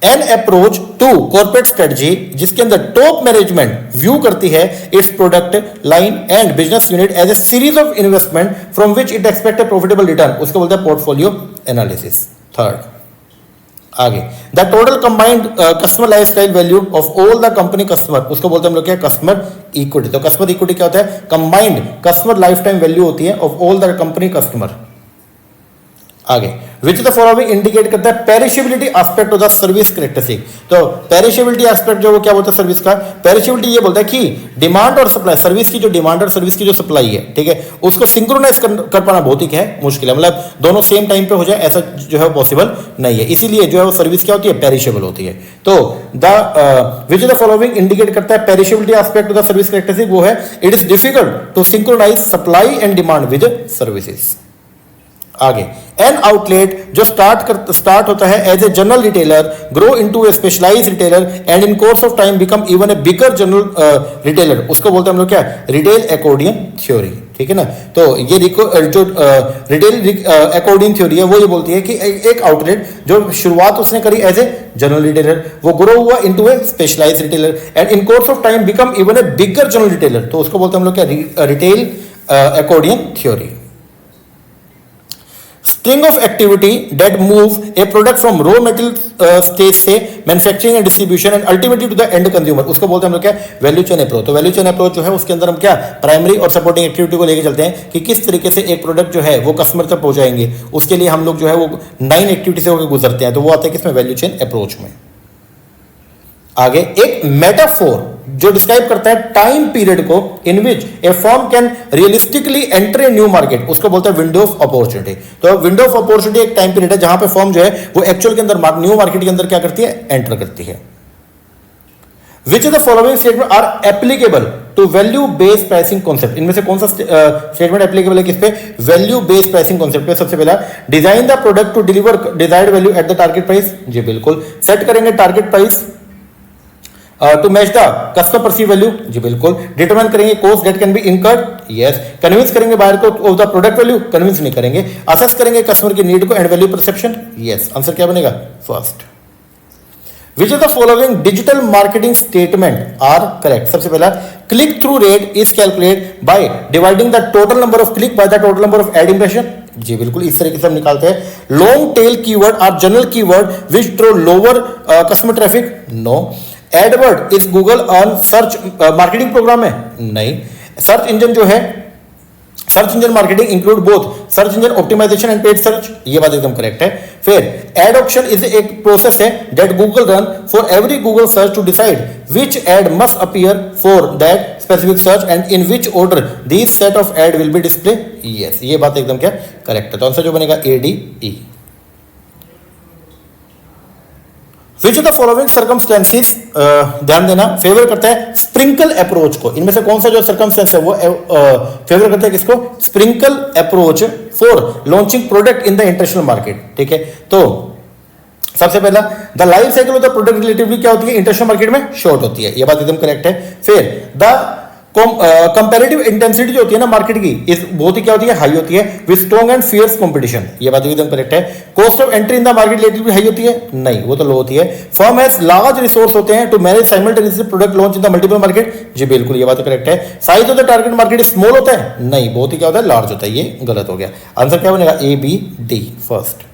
an approach to corporate strategy जिसके अंदर टॉप मैनेजमेंट व्यू करती है its product line and business unit as a series of investment from which it expect a profitable return, उसको बोलते हैं पोर्टफोलियो एनालिसिस। थर्ड, आगे, the total combined customer life style value of all the company customer, उसको बोलते हैं हम लोग क्या, कस्टमर इक्विटी। तो कस्टमर इक्विटी क्या होता है, combined customer life time value होती है of all the company customer. आगे, विच द फॉलोइंग इंडिकेट करता है perishability aspect of the service characteristic. तो पेरिशेबिलिटी एस्पेक्ट जो वो क्या बोलता है सर्विस का, पेरिशेबिलिटी ये बोलता है कि डिमांड और सप्लाई, सर्विस की जो डिमांड और सर्विस की जो सप्लाई है, ठीक है, उसको सिंक्रोनाइज कर पाना बहुत ही क्या है, मुश्किल है। मतलब दोनों सेम टाइम पे हो जाए ऐसा जो है पॉसिबल नहीं है, इसीलिए जो है वो सर्विस क्या होती है, पेरिशेबल होती है। तो the which the following indicate करता है perishability aspect of the service characteristic, वो है it is difficult to synchronise supply and demand with services. आगे, एन आउटलेट जो स्टार्ट होता है as a general retailer grow into a specialised retailer and in course of time become even a bigger general retailer, उसको बोलते हैं हम लोग क्या, रिटेल एकॉर्डियन थ्योरी, ठीक है ना। तो ये जो रिटेल एकॉर्डियन थ्योरी है वो ये बोलती है कि एक आउटलेट जो शुरुआत उसने करी एज ए जनरल रिटेलर, वो ग्रो हुआ into a specialised retailer and in course of time become even a bigger general retailer, तो उसको बोलते हैं हम लोग क्या, retail accordion theory. String of activity that move a product from raw material stage से manufacturing and distribution and ultimately to the end consumer, उसको बोलते हैं हम लोग क्या, वैल्यू चेन अप्रोच। तो वैल्यू चेन अप्रोच जो है उसके अंदर हम क्या, प्राइमरी और सपोर्टिंग एक्टिविटी को लेके चलते हैं कि किस तरीके से एक प्रोडक्ट जो है वो कस्टमर तक पहुंचाएंगे, उसके लिए हम लोग जो है वो 9 एक्टिविटी से होकर गुजरते हैं। तो वो आते हैं किसमें, वैल्यू चेन अप्रोच में। आगे, एक मेटाफोर जो डिस्क्राइब करता है टाइम पीरियड को in which a firm can realistically enter a new market, उसको बोलते हैं विंडो ऑफ अपॉर्चुनिटी। तो विंडो ऑफ अपॉर्चुनिटी एक टाइम पीरियड है जहां पे फर्म जो है वो एक्चुअल के अंदर न्यू मार्केट के अंदर क्या करती है, एंटर करती है। Which of the following statement are applicable to value based pricing concept, इनमें से कौन सा स्टेटमेंट एप्लीकेबल है किस पे, वैल्यू बेस्ड प्राइसिंग कॉन्सेप्ट पे। सबसे पहला, design the product to deliver desired value at the target price, जी बिल्कुल। सेट करेंगे target price to match the customer perceive value, जी बिल्कुल। डिटरमाइन करेंगे cost that can be incurred, yes. Convince करेंगे बायर को of the product value, convince नहीं करेंगे। असेस करेंगे कस्टमर की नीड को and value perception, yes. Answer क्या बनेगा, first. Which of the following digital marketing statement are correct. सबसे पहला, click through rate is calculate by dividing the total number of click by the total number of ad impression, जी बिल्कुल, इस तरीके से हम निकालते हैं। Long tail keyword are general keyword which draw lower customer traffic, no. AdWords is Google on search marketing program है, नहीं। सर्च इंजन जो है search engine marketing include both search engine optimisation and paid search, ये बात एकदम करेक्ट है। फिर एड ऑप्शन इज एक प्रोसेस है that Google run for every Google search to decide which ad must appear for that specific search and in which order this set of ad will be display. Yes, ये बात एकदम क्या करेक्ट है। तो आंसर जो बनेगा ADE। Which of the following circumstances, ध्यान देना, फेवर करता है स्प्रिंकल अप्रोच को। इनमें से कौन सा जो सर्कमस्टेंस है वो फेवर करता है किसको? Sprinkle approach for launching product in the international market. ठीक है, तो सबसे पहला the life cycle of the product relatively क्या होती है? इंटरनेशनल मार्केट में शॉर्ट होती है, ये बात एकदम करेक्ट है। फिर द कंपैरेटिव इंटेंसिटी जो होती है ना मार्केट की, इस बहुत ही क्या होती है? हाई होती है with strong and fierce competition, ये बात एकदम करेक्ट है। Cost of entry in the market relatively high होती है? नहीं, वो तो लो होती है। फर्म हैज लार्ज रिसोर्स होते हैं to manage simultaneously product launch in the multiple market, जी बिल्कुल ये बात करेक्ट है। Size of the target market small होता है? नहीं, बहुत ही क्या होता है? लार्ज होता है, ये गलत हो गया। आंसर क्या बनेगा? ABD first.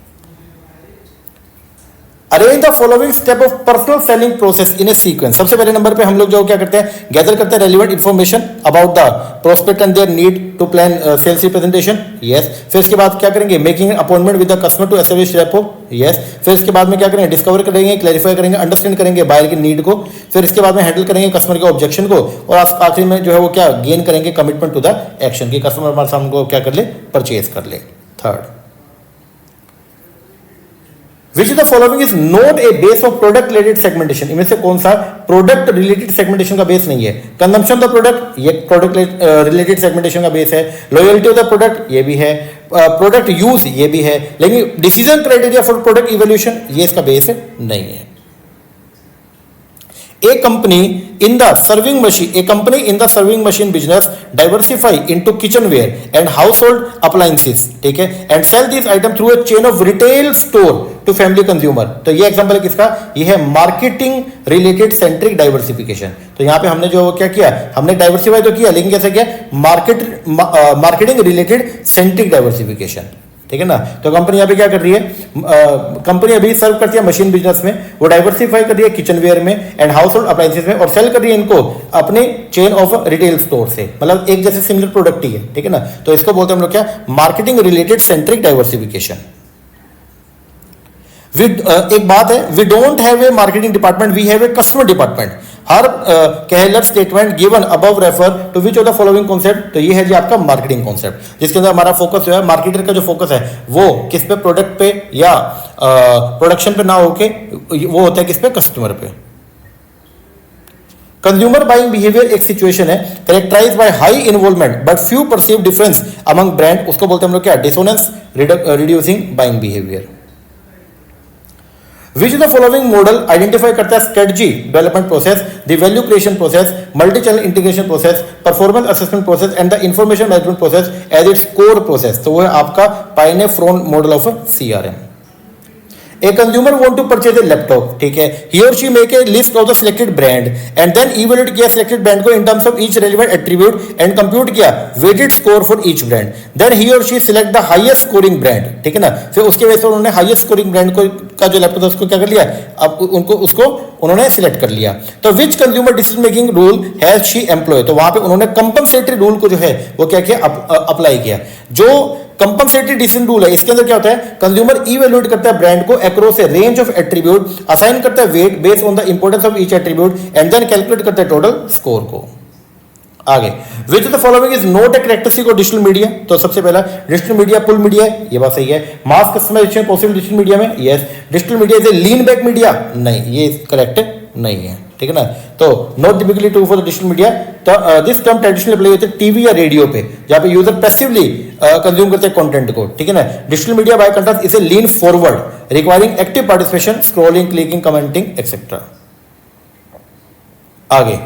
Arrange the following step of personal selling process in A sequence. सबसे पहले नंबर पे हम लोग जो क्या करते हैं? गैदर करते हैं relevant information about the prospect and their need to plan sales representation. Yes. फिर इसके बाद क्या करेंगे? Making appointment with the customer to establish rapport. Yes. फिर इसके बाद में क्या करेंगे? डिस्कवर करेंगे, क्लैरिफाई करेंगे, अंडरस्टैंड करेंगे बायर की नीड को। फिर इसके बाद में हैंडल करेंगे कस्टमर के ऑब्जेक्शन को, और आखिर में जो है वो क्या गेन करेंगे? कमिटमेंट टू द एक्शन की कस्टमर हमारे सामने को क्या कर ले? परचेज कर ले। Third, Which of the following is not a base of product related segmentation? इनमें से कौन सा प्रोडक्ट रिलेटेड सेगमेंटेशन का बेस नहीं है? कंजम्पशन ऑफ द प्रोडक्ट, ये प्रोडक्ट रिलेटेड सेगमेंटेशन का बेस है। लॉयल्टी ऑफ द प्रोडक्ट, ये भी है। प्रोडक्ट यूज, ये भी है। लेकिन decision criteria for product evolution, ये इसका बेस नहीं है। A company in the serving machine business diversify into kitchenware and household appliances, ठीक है, and sell these items through a chain of retail store to family consumer। तो ये एग्जांपल है किसका? ये है मार्केटिंग रिलेटेड सेंट्रिक डाइवर्सिफिकेशन। तो यहाँ पे हमने जो क्या किया? हमने डाइवर्सिफाई तो किया, लेकिन कैसे किया? मार्केटिंग रिलेटेड सेंट्रिक डाइवर्सिफिकेशन, ठीक है ना। तो कंपनी यहाँ पे क्या कर रही है? कंपनी अभी सर्व करती है मशीन बिजनेस में, वो डाइवर्सिफाई कर रही है किचनवेयर में एंड हाउस होल्ड अप्लायंसेस में, और सेल कर रही है इनको अपने चेन ऑफ रिटेल स्टोर से, मतलब एक जैसे सिमिलर प्रोडक्ट ही है, ठीक है ना। तो इसको बोलते हैं हम लोग क्या? Marketing related centric diversification. एक बात है, we don't have a marketing department, we have a customer department. हर कहलर statement given above refer to which of the following concept. तो ये है जी आपका मार्केटिंग कॉन्सेप्ट, जिसके अंदर हमारा फोकस जो है, मार्केटर का जो फोकस है वो किस पे? प्रोडक्ट पे या प्रोडक्शन पे ना होके वो होता है किस पे? कस्टमर पे। कंज्यूमर बाइंग बिहेवियर एक सिचुएशन है characterised by high involvement but few perceived difference among brand, उसको बोलते हैं हम लोग क्या? Dissonance reducing buying behaviour. Which the following model identify करता है strategy development process, the value creation process, multi channel integration process, performance assessment process and the information management process as its core process. तो वो है आपका पाइनेफ्रॉन model of CRM। A consumer want to purchase a laptop, ठीक है, he or she make a list of the selected brand and then evaluate किया selected brand को in terms of each relevant attribute and compute किया weighted score for each brand, then he or she select the highest scoring brand, ठीक है ना। फिर उसके वजह से उन्होंने highest scoring brand को का जो लैपटॉप है उसको क्या कर लिया? अब उसको उन्होंने सिलेक्ट कर लिया। तो which consumer decision making rule has she employ? तो वहां पे उन्होंने कंपनसेटरी रूल को जो है वो क्या किया? अप्लाई किया। जो कंपनसेटरी डिसीजन रूल है, इसके अंदर क्या होता है? कंज्यूमर इवैल्यूएट करता है ब्रांड को across a range of attribute, assign करता है weight based on the importance of each attribute and then calculate करता है टोटल स्कोर को। आगे, which of the following is not a characteristic of digital media? तो सबसे पहला डिजिटल मीडिया पुल मीडिया है, ये बात सही है। Mass customisation possible digital media में? Yes. Digital media is a lean back media? नहीं, ये करेक्ट नहीं है, ठीक है ना। तो not typically true for the digital media. तो दिस टर्म ट्रेडिशनली अप्लाई होते हैं टीवी या रेडियो पे, जहां पे यूजर पैसिवली कंज्यूम करते हैं कंटेंट को, ठीक है ना। Digital media bye contrast is a lean forward requiring active participation, scrolling, clicking, commenting etcetera. आगे,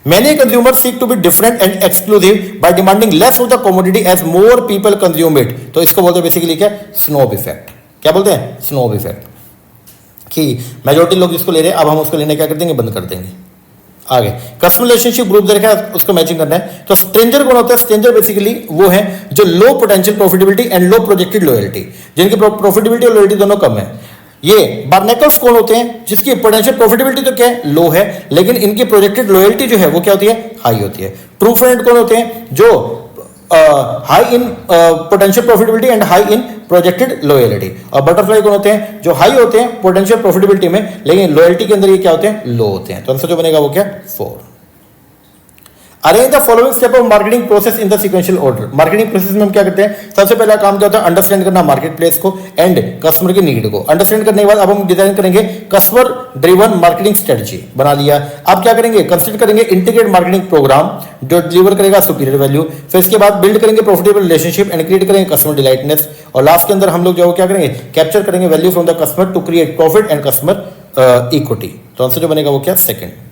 many consumers seek to be different and exclusive by demanding less of the commodity as more people consume it। तो इसको बोलते हैं बेसिकली क्या? Snob effect. क्या बोलते हैं? स्नोब इफेक्ट, कि मेजॉरिटी लोग जिसको ले रहे हैं अब हम उसको लेने क्या कर देंगे? बंद कर देंगे। आगे, कस्टमर रिलेशनशिप ग्रुप देखा है, उसको मैचिंग करना है। तो स्ट्रेंजर कौन होता है? स्ट्रेंजर बेसिकली वो है जो low potential profitability and low projected loyalty, जिनकी प्रॉफिटेबिलिटी और लॉयल्टी दोनों कम है। ये बार्नेकल्स कौन होते हैं? जिसकी पोटेंशियल प्रॉफिटेबिलिटी तो क्या है? लो है, लेकिन इनकी प्रोजेक्टेड लॉयल्टी जो है वो क्या होती है? हाई होती है। ट्रू फ्रेंड कौन होते हैं? जो high in potential profitability and high in projected loyalty. और बटरफ्लाई कौन होते हैं? जो हाई होते हैं पोटेंशियल प्रॉफिटेबिलिटी में, लेकिन लॉयल्टी के अंदर ये क्या होते हैं? लो होते हैं। तो आंसर जो बनेगा वो क्या? 4। Arrange the following step of marketing process in the sequential order. Marketing process में हम क्या करते हैं? सबसे पहला काम क्या होता है? अंडरस्टैंड करना मार्केट प्लेस को एंड कस्टमर की नीड को। अंडरस्टैंड करने के बाद अब हम डिजाइन करेंगे कस्टमर ड्रिवन मार्केटिंग स्ट्रेटजी। बना लिया, अब क्या करेंगे? कंसिडर करेंगे इंटीग्रेटेड मार्केटिंग प्रोग्राम जो डिलीवर करेगा सुपीरियर वैल्यू। फिर इसके बाद बिल्ड करेंगे प्रॉफिटेबल रिलेशनशिप एंड क्रिएट करेंगे कस्टमर डिलाइटनेस। और लास्ट के अंदर हम लोग जो क्या करेंगे? कैप्चर करेंगे value from the customer to create profit and customer equity. तो आंसर जो बनेगा वो क्या? 2nd।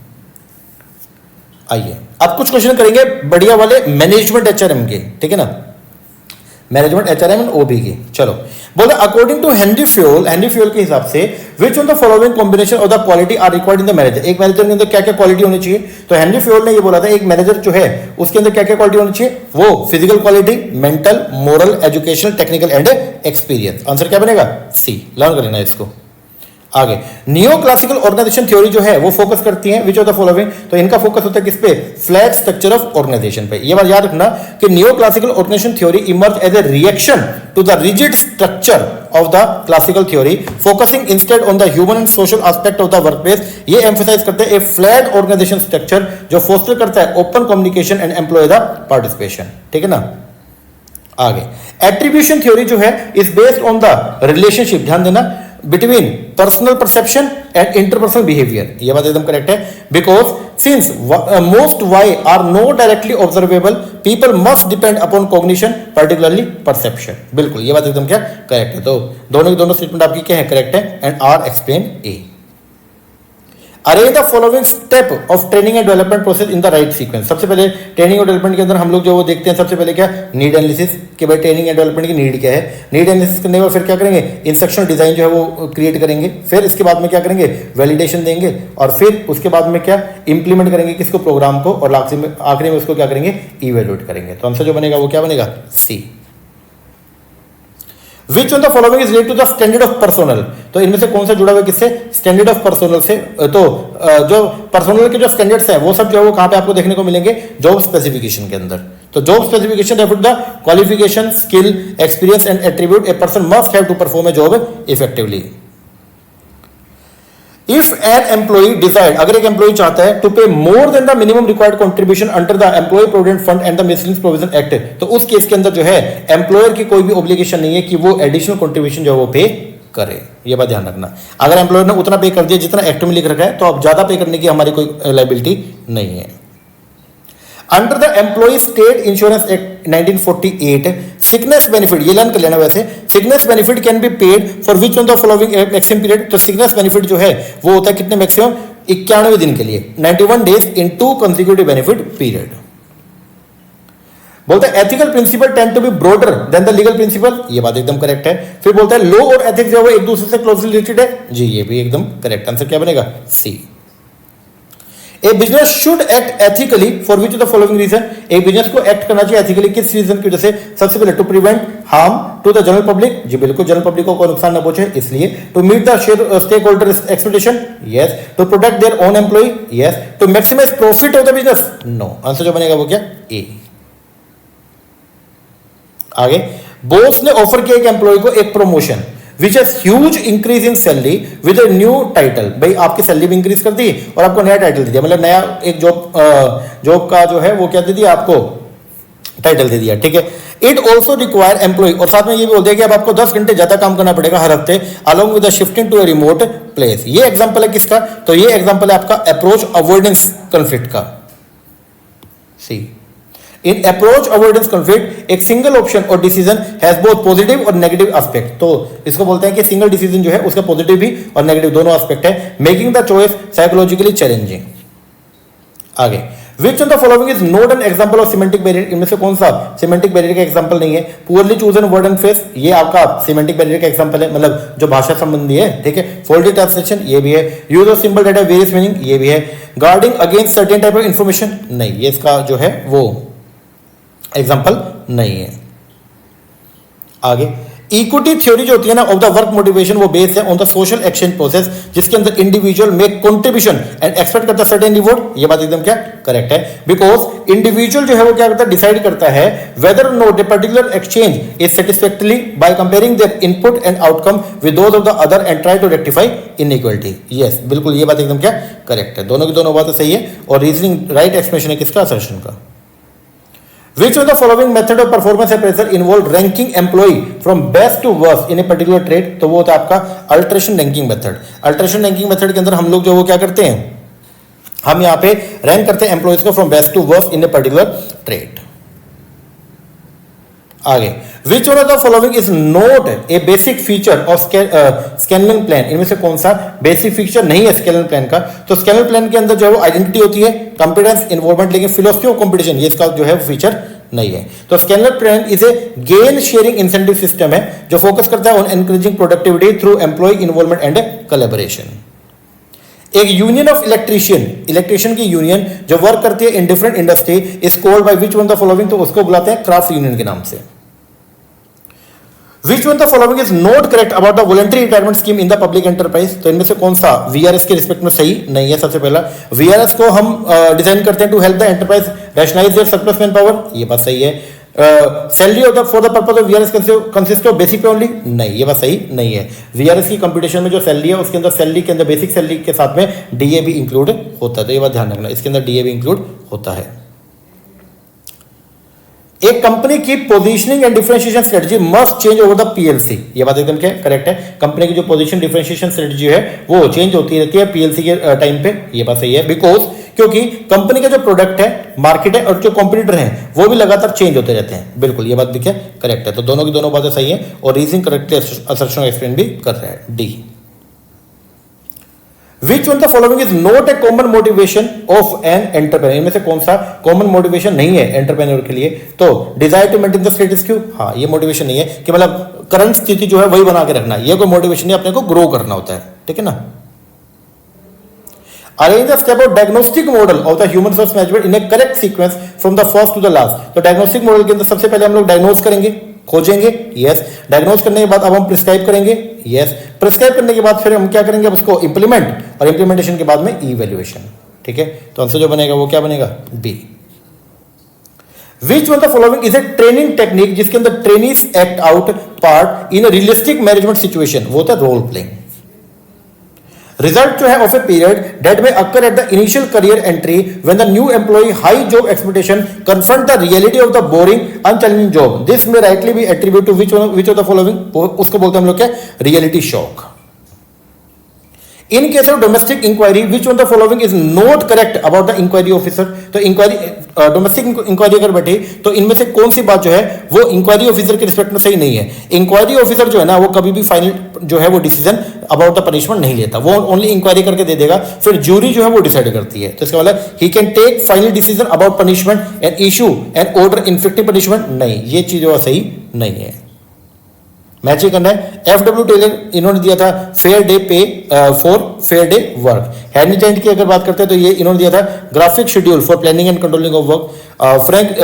आइए अब कुछ क्वेश्चन करेंगे बढ़िया वाले मैनेजमेंट एचआरएम के, ठीक है ना? मैनेजमेंट एचआरएम एंड ओबी के। चलो बोले अकॉर्डिंग टू हेनरी फ्यूल के हिसाब से which on the following combination of the quality are required in the manager. एक मैनेजर के अंदर क्या क्या क्वालिटी होनी चाहिए? तो हेनरी फ्यूल ने ये बोला था एक मैनेजर जो है उसके अंदर क्या क्या क्वालिटी होनी चाहिए? वो physical quality, mental, moral, educational, technical and experience. Answer क्या बनेगा? सी। लर्न करना इसको। आगे नियो क्लासिकल ऑर्गेनाइजेशन थ्योरी जो है वो फोकस करती है विच ऑफ द फॉलोइंग। तो इनका फोकस होता है किस पे? फ्लैट स्ट्रक्चर ऑफ ऑर्गेनाइजेशन पे। ये बात याद रखना कि neo classical organization theory emerge as a reaction to the rigid structure of the classical theory focusing instead on the human and social aspect of the workplace. ये एम्फसाइज करते हैं ए फ्लैट ऑर्गेनाइजेशन स्ट्रक्चर जो फोस्टर करता है open communication and employ the participation, ठीक है ना? आगे एट्रीब्यूशन थ्योरी जो है is based on the relationship, ध्यान देना, between personal perception and interpersonal behaviour. यह बात एकदम करेक्ट है। Because since most why are not directly observable people must depend upon cognition particularly perception. बिल्कुल ये बात एकदम क्या करेक्ट है। तो दोनों की दोनों स्टेटमेंट आपकी क्या है? करेक्ट है and R explain A. Arrange the following step of training and development process in the right sequence. सबसे पहले ट्रेनिंग और डेवलपमेंट के अंदर हम लोग जो वो देखते हैं सबसे पहले क्या? नीड एनालिसिस कि भाई ट्रेनिंग एंड डेवलपमेंट की नीड क्या है। नीड एनालिसिस करने के बाद फिर क्या करेंगे? इंस्ट्रक्शनल डिजाइन जो है वो क्रिएट करेंगे। फिर इसके बाद में क्या करेंगे? वैलिडेशन देंगे और फिर उसके बाद में क्या? इंप्लीमेंट करेंगे किसको? प्रोग्राम को। और आखिरी में उसको क्या करेंगे? इवेल्युएट करेंगे। तो आंसर जो बनेगा वो क्या बनेगा? C. Which on the following is related to the standard of personal. तो इनमें से कौन सा जुड़ा हुआ है किससे? स्टैंडर्ड ऑफ पर्सोनल से। तो जो पर्सोनल के जो स्टैंडर्ड्स हैं वो सब जो है वो कहां पे आपको देखने को मिलेंगे? जॉब स्पेसिफिकेशन के अंदर। तो job specification refer the qualification, skill, experience and attribute a person must have to perform a job effectively. If an employee decide, अगर एक एम्प्लॉई चाहता है to pay more than the minimum required contribution under the employ provident fund and the miscellaneous provision act, तो उस केस के अंदर जो है एम्प्लॉयर की कोई भी ऑब्लिगेशन नहीं है कि वो एडिशनल कंट्रीब्यूशन जो है वो पे करे। ये बात ध्यान रखना। अगर एम्प्लॉयर ने उतना पे कर दिया जितना एक्ट में लिख रखा है तो अब ज्यादा पे करने की हमारी कोई लायबिलिटी नहीं है। Under the employ state insurance act 1948 sickness benefit, ये लर्न कर लेना। वैसे sickness benefit can be paid for which on the following maximum period. तो सिकनेस बेनिफिट जो है वो होता है कितने? मैक्सिमम 91 दिन के लिए, 91 days in 2 consecutive benefit period. बोलते हैं ethical principle tend to be broader than the legal principle. ये बात एकदम करेक्ट है। फिर बोलता है लॉ और एथिक्स जो है वो एक दूसरे से क्लोजली रिलेटेड है। जी ये भी एकदम करेक्ट। आंसर क्या बनेगा? C. A business should act ethically for which of the following reason. एक बिजनेस को एक्ट करना चाहिए एथिकली किस रीजन की वजह से? सबसे पहले to prevent harm to the general public. जी बिल्कुल, जनरल पब्लिक को कोई नुकसान न पहुंचे इसलिए। To meet the stakeholder expectation, yes. To protect their own employ, yes. To maximise profit of the business, no. Answer जो बनेगा वो क्या? ए। आगे बॉस ने ऑफर किया एक एम्प्लॉय को एक promotion which has huge increase in salary with a new title. भाई आपकी सैलरी भी इंक्रीज कर दी और आपको नया टाइटल दे दिया, मतलब नया एक जॉब का जो है वो क्या दे दिया? आपको टाइटल दे दिया, ठीक है। इट ऑल्सो रिक्वायर एम्प्लॉय, और साथ में ये भी बोल दिया कि अब आपको 10 घंटे ज्यादा काम करना पड़ेगा हर हफ्ते along with shifting to a remote place. ये एग्जांपल है किसका? तो ये एग्जांपल है आपका अप्रोच अवॉइडेंस कॉन्फ्लिक्ट का। सी इन अप्रोच अवॉइडेंस कॉन्फ्लिक्ट एक सिंगल ऑप्शन और डिसीजन हैज बोथ पॉजिटिव और नेगेटिव एस्पेक्ट। तो इसको बोलते हैं कि सिंगल डिसीजन जो है उसका पॉजिटिव भी और नेगेटिव दोनों एस्पेक्ट है। Making the choice psychologically challenging. आगे which of the following is not an example of semantic barrier. इनमें से कौन सा सिमेंटिक बैरियर का एग्जांपल नहीं है? Poorly chosen word and phrase, ये आपका सिमेंटिक बैरियर का एग्जांपल है, मतलब जो भाषा संबंधी है, ठीक है। फोल्डी ट्रांसलेशन, ये भी है। Use of symbol that have various meaning, ये भी है। Guarding against certain type of information, नहीं, ये इसका जो है वो एग्जाम्पल नहीं है। आगे इक्विटी थ्योरी जो होती है ना ऑफ द वर्क मोटिवेशन, वो बेस्ड है on the social exchange process, जिसके अंदर individual make contribution and expect करता है सर्टेन रिवॉर्ड। ये बात एकदम क्या करेक्ट है, बिकॉज इंडिविजुअल जो है वो क्या करता है, डिसाइड करता है whether not the particular exchange is satisfactorily by comparing their input and outcome with those of the other and try to rectify inequality. Yes, बिल्कुल ये बात एकदम क्या करेक्ट है, दोनों की दोनों बातें सही है और रीजनिंग राइट एक्सप्लेनेशन है किसका, असर्शन का। Which of the following method of performance appraisal involve ranking employee from best to worst in a particular trade? तो वो होता है आपका alteration ranking method. Alteration ranking method के अंदर हम लोग जो वो क्या करते हैं, हम यहाँ पे रैंक करते हैं एम्प्लॉयज को from best to worst in a particular trade. आगे, which one of the following is not a basic feature of Scanlon plan? इनमें से कौन सा बेसिक फीचर नहीं है स्केलमेन प्लान का? तो स्केलमेन प्लान के अंदर जो है वो आइडेंटिटी होती है, कॉम्पिटेंस, इन्वॉल्वमेंट, लेकिन फिलोसफी ऑफ कंपटीशन ये इसका जो है वो फीचर नहीं है। तो Scanlon plan is a gain sharing incentive system है जो फोकस करता है on encouraging productivity through employ involvement and collaboration. एक यूनियन ऑफ इलेक्ट्रिशियन की यूनियन जो वर्क करती है in different industry is called by which one the following? तो उसको बुलाते हैं क्राफ्ट यूनियन के नाम से। Which one of the following is not correct about the voluntary retirement scheme in the public enterprise? तो इनमें से कौन सा VRS के रिस्पेक्ट में सही नहीं है? सबसे पहला, VRS को हम डिजाइन करते हैं to help the enterprise rationalize their surplus manpower, ये बात सही है। Salary of the for the purpose of VRS consist of basic pay only, नहीं, ये बात सही नहीं है। VRS की कंपटीशन में जो सैलरी है उसके अंदर सैलरी के अंदर बेसिक सैलरी के साथ में DA भी इंक्लूड होता है, तो ये बात ध्यान रखना, इसके अंदर DA भी इंक्लूड होता है। एक कंपनी की positioning and differentiation strategy must change over the PLC, ये बात एकदम क्या करेक्ट है। कंपनी की जो पोजीशन डिफरेंशिएशन स्ट्रेटजी है वो चेंज होती रहती है पीएलसी के टाइम पे, ये बात सही है, बिकॉज क्योंकि कंपनी का जो प्रोडक्ट है, मार्केट है और जो कॉम्पिटिटर हैं वो भी लगातार चेंज होते रहते हैं, बिल्कुल ये बात भी क्या करेक्ट है। तो दोनों की दोनों बातें सही है और रीजनिंग करेक्टली असर्शन एक्सप्लेन भी कर रहा है। D, Which one of the following is not a common motivation of an entrepreneur? इनमें से कौन सा कॉमन मोटिवेशन नहीं है एंटरप्रेन्योर के लिए? तो desire to maintain the status quo, हाँ ये मोटिवेशन नहीं है कि मतलब करंट स्थिति जो है वही बना के रखना, ये कोई मोटिवेशन नहीं, अपने को ग्रो करना होता है, ठीक है ना। Arrange the step of diagnostic model of the human resource management in a correct sequence from the first to the last. तो डायग्नोस्टिक मॉडल के अंदर सबसे पहले हम लोग डायग्नोज करेंगे, खोजेंगे, यस, डायग्नोज करने के बाद अब हम प्रिस्क्राइब करेंगे, यस, प्रिस्क्राइब करने के बाद फिर हम क्या करेंगे, अब उसको इंप्लीमेंट और इंप्लीमेंटेशन के बाद में इवैल्यूएशन, ठीक है। तो आंसर जो बनेगा वो क्या बनेगा, B. Which one the following is a training technique जिसके अंदर trainees act out part in realistic management situation, वो होता है रोल प्लेइंग। रिजल्ट जो है of A period that may occur at the initial career entry when the new employ high job expectation confront the reality of the boring unchallenging job, this may rightly be attributed to which of the following? उसको बोलते हैं हम लोग क्या, reality shock. In case of domestic inquiry which one the following is not correct about the inquiry officer? तो इंक्वायरी डोमेस्टिक इंक्वायरी अगर बैठे तो इनमें से कौन सी बात जो है वो इंक्वायरी ऑफिसर के रिस्पेक्ट में सही नहीं है? इंक्वायरी ऑफिसर जो है ना वो कभी भी फाइनल जो है वो डिसीजन अबाउट द पनिशमेंट नहीं लेता, वो ओनली इंक्वायरी करके दे देगा, फिर ज्यूरी जो है वो डिसाइड करती है। तो इसका मतलब he can take final decision about punishment and issue and order inflicting punishment, नहीं, ये चीज जो सही नहीं है। मैच करना है। एफडब्ल्यू टेलर इन्होंने दिया था फेयर डे पे for fair day work. Henry tent की अगर बात करते हैं तो ये इन्होंने दिया था graphic schedule for planning and controlling of work. Frank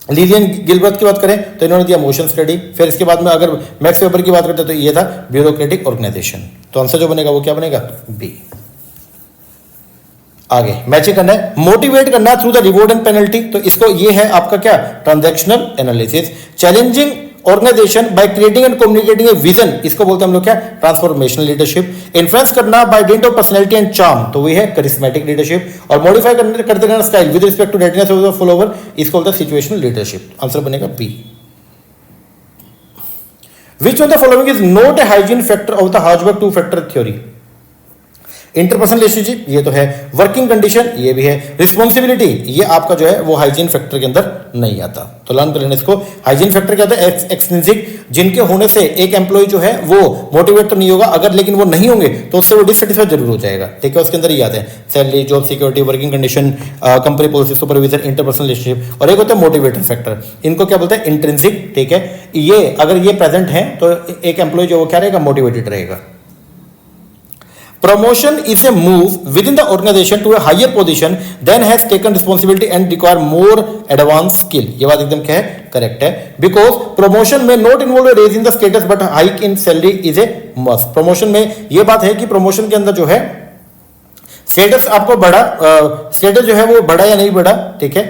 Lillian Gilbert की बात करें तो इन्होंने दिया मोशन स्टडी। फिर इसके बाद में अगर मैक्स वेबर की बात करते हैं तो ये था ब्यूरोक्रेटिक ऑर्गेनाइजेशन। तो आंसर जो बनेगा वो क्या बनेगा, बी। आगे मैचिंग करना है, मोटिवेट करना है through the reward and penalty. तो इसको ये है आपका क्या, transactional analysis. Challenging organization by creating and communicating a vision, इसको बोलते हैं हम लोग क्या, ट्रांसफॉर्मेशनल लीडरशिप। इन्फ्लुएंस करना by dint of personality and charm, तो वही है करिस्मेटिक लीडरशिप। और मॉडिफाई करते रहना style with respect to readiness of the follower, इसको बोलते हैं सिचुएशनल लीडरशिप। आंसर बनेगा B. Which of the following is not a hygiene factor of the Herzberg two factor theory? Interpersonal relationship ये तो है, वर्किंग कंडीशन ये भी है, रिस्पॉन्सिबिलिटी ये आपका जो है वो हाइजीन फैक्टर के अंदर नहीं आता। तो लर्न कर लेना इसको। हाइजीन फैक्टर क्या होता है, एक्सट्रिंसिक, जिनके होने से एक एम्प्लॉय जो है वो मोटिवेट तो नहीं होगा, अगर लेकिन वो नहीं होंगे तो उससे वो डिससेटिस्फाइड जरूर हो जाएगा। ठीक है, उसके अंदर ही आते हैं salary, job security, working condition, company policy, supervision, interpersonal relationship. और एक होता है मोटिवेटर फैक्टर, इनको क्या बोलते हैं, इंट्रिंसिक। ठीक है, ये अगर ये प्रेजेंट है तो एक एम्प्लॉय जो वो क्या रहेगा, मोटिवेटेड रहेगा। promotion is a move within the organization to a higher position, then has taken responsibility and require more advanced skill. ये बात एकदम क्या है, करेक्ट है, because promotion may not involve a raise in the status but hike in salary is a must. promotion में ये बात है कि promotion के अंदर जो है स्टेटस आपको बढ़ा, स्टेटस जो है वो बढ़ा या नहीं बढ़ा, ठीक है,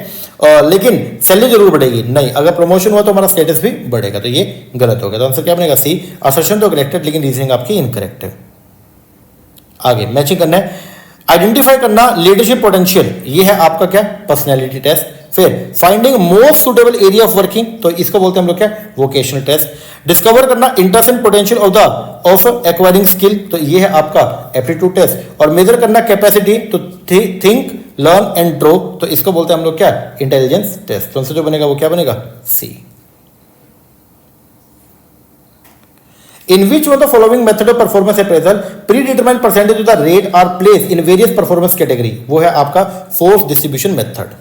लेकिन सैलरी जरूर बढ़ेगी नहीं, अगर प्रमोशन हुआ तो हमारा स्टेटस भी बढ़ेगा, तो ये गलत हो गया। तो आंसर क्या बनेगा, सी। असर्शन तो करेक्ट है लेकिन रीजनिंग आपकी इनकरेक्ट है। आगे मैचिंग करना है, आइडेंटिफाई करना लीडरशिप पोटेंशियल, ये है आपका क्या, पर्सनैलिटी टेस्ट। फिर finding most suitable area of working, तो इसको बोलते हैं हम लोग क्या, वोकेशनल टेस्ट। डिस्कवर करना interest and potential of acquiring skill, तो ये है आपका एप्टीट्यूड टेस्ट। और मेजर करना कैपेसिटी, तो थिंक लर्न एंड ड्रॉ, तो इसको बोलते हैं हम लोग क्या, इंटेलिजेंस टेस्ट। तो आंसर जो बनेगा वो क्या बनेगा, सी। In which of the following method of performance appraisal predetermined percentage of the rate are placed in various performance category, वो है आपका force distribution method.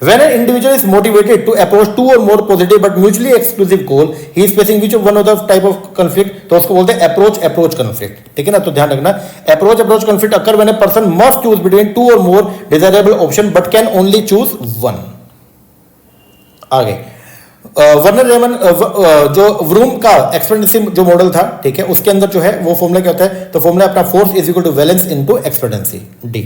When an individual is motivated to approach two or more positive but mutually exclusive goal, he is facing which of one of the type of conflict, तो उसको बोलते हैं approach conflict, ठीक है ना। तो ध्यान रखना, approach conflict occur when a person must choose between two or more desirable option but can only choose one. आगे वर्नर रेमन जो व्रूम का एक्सपेक्टेंसी जो मॉडल था, ठीक है, उसके अंदर जो है वो फॉर्मूला क्या होता है, तो फॉर्मूला अपना force is equal to valence into expectancy, D.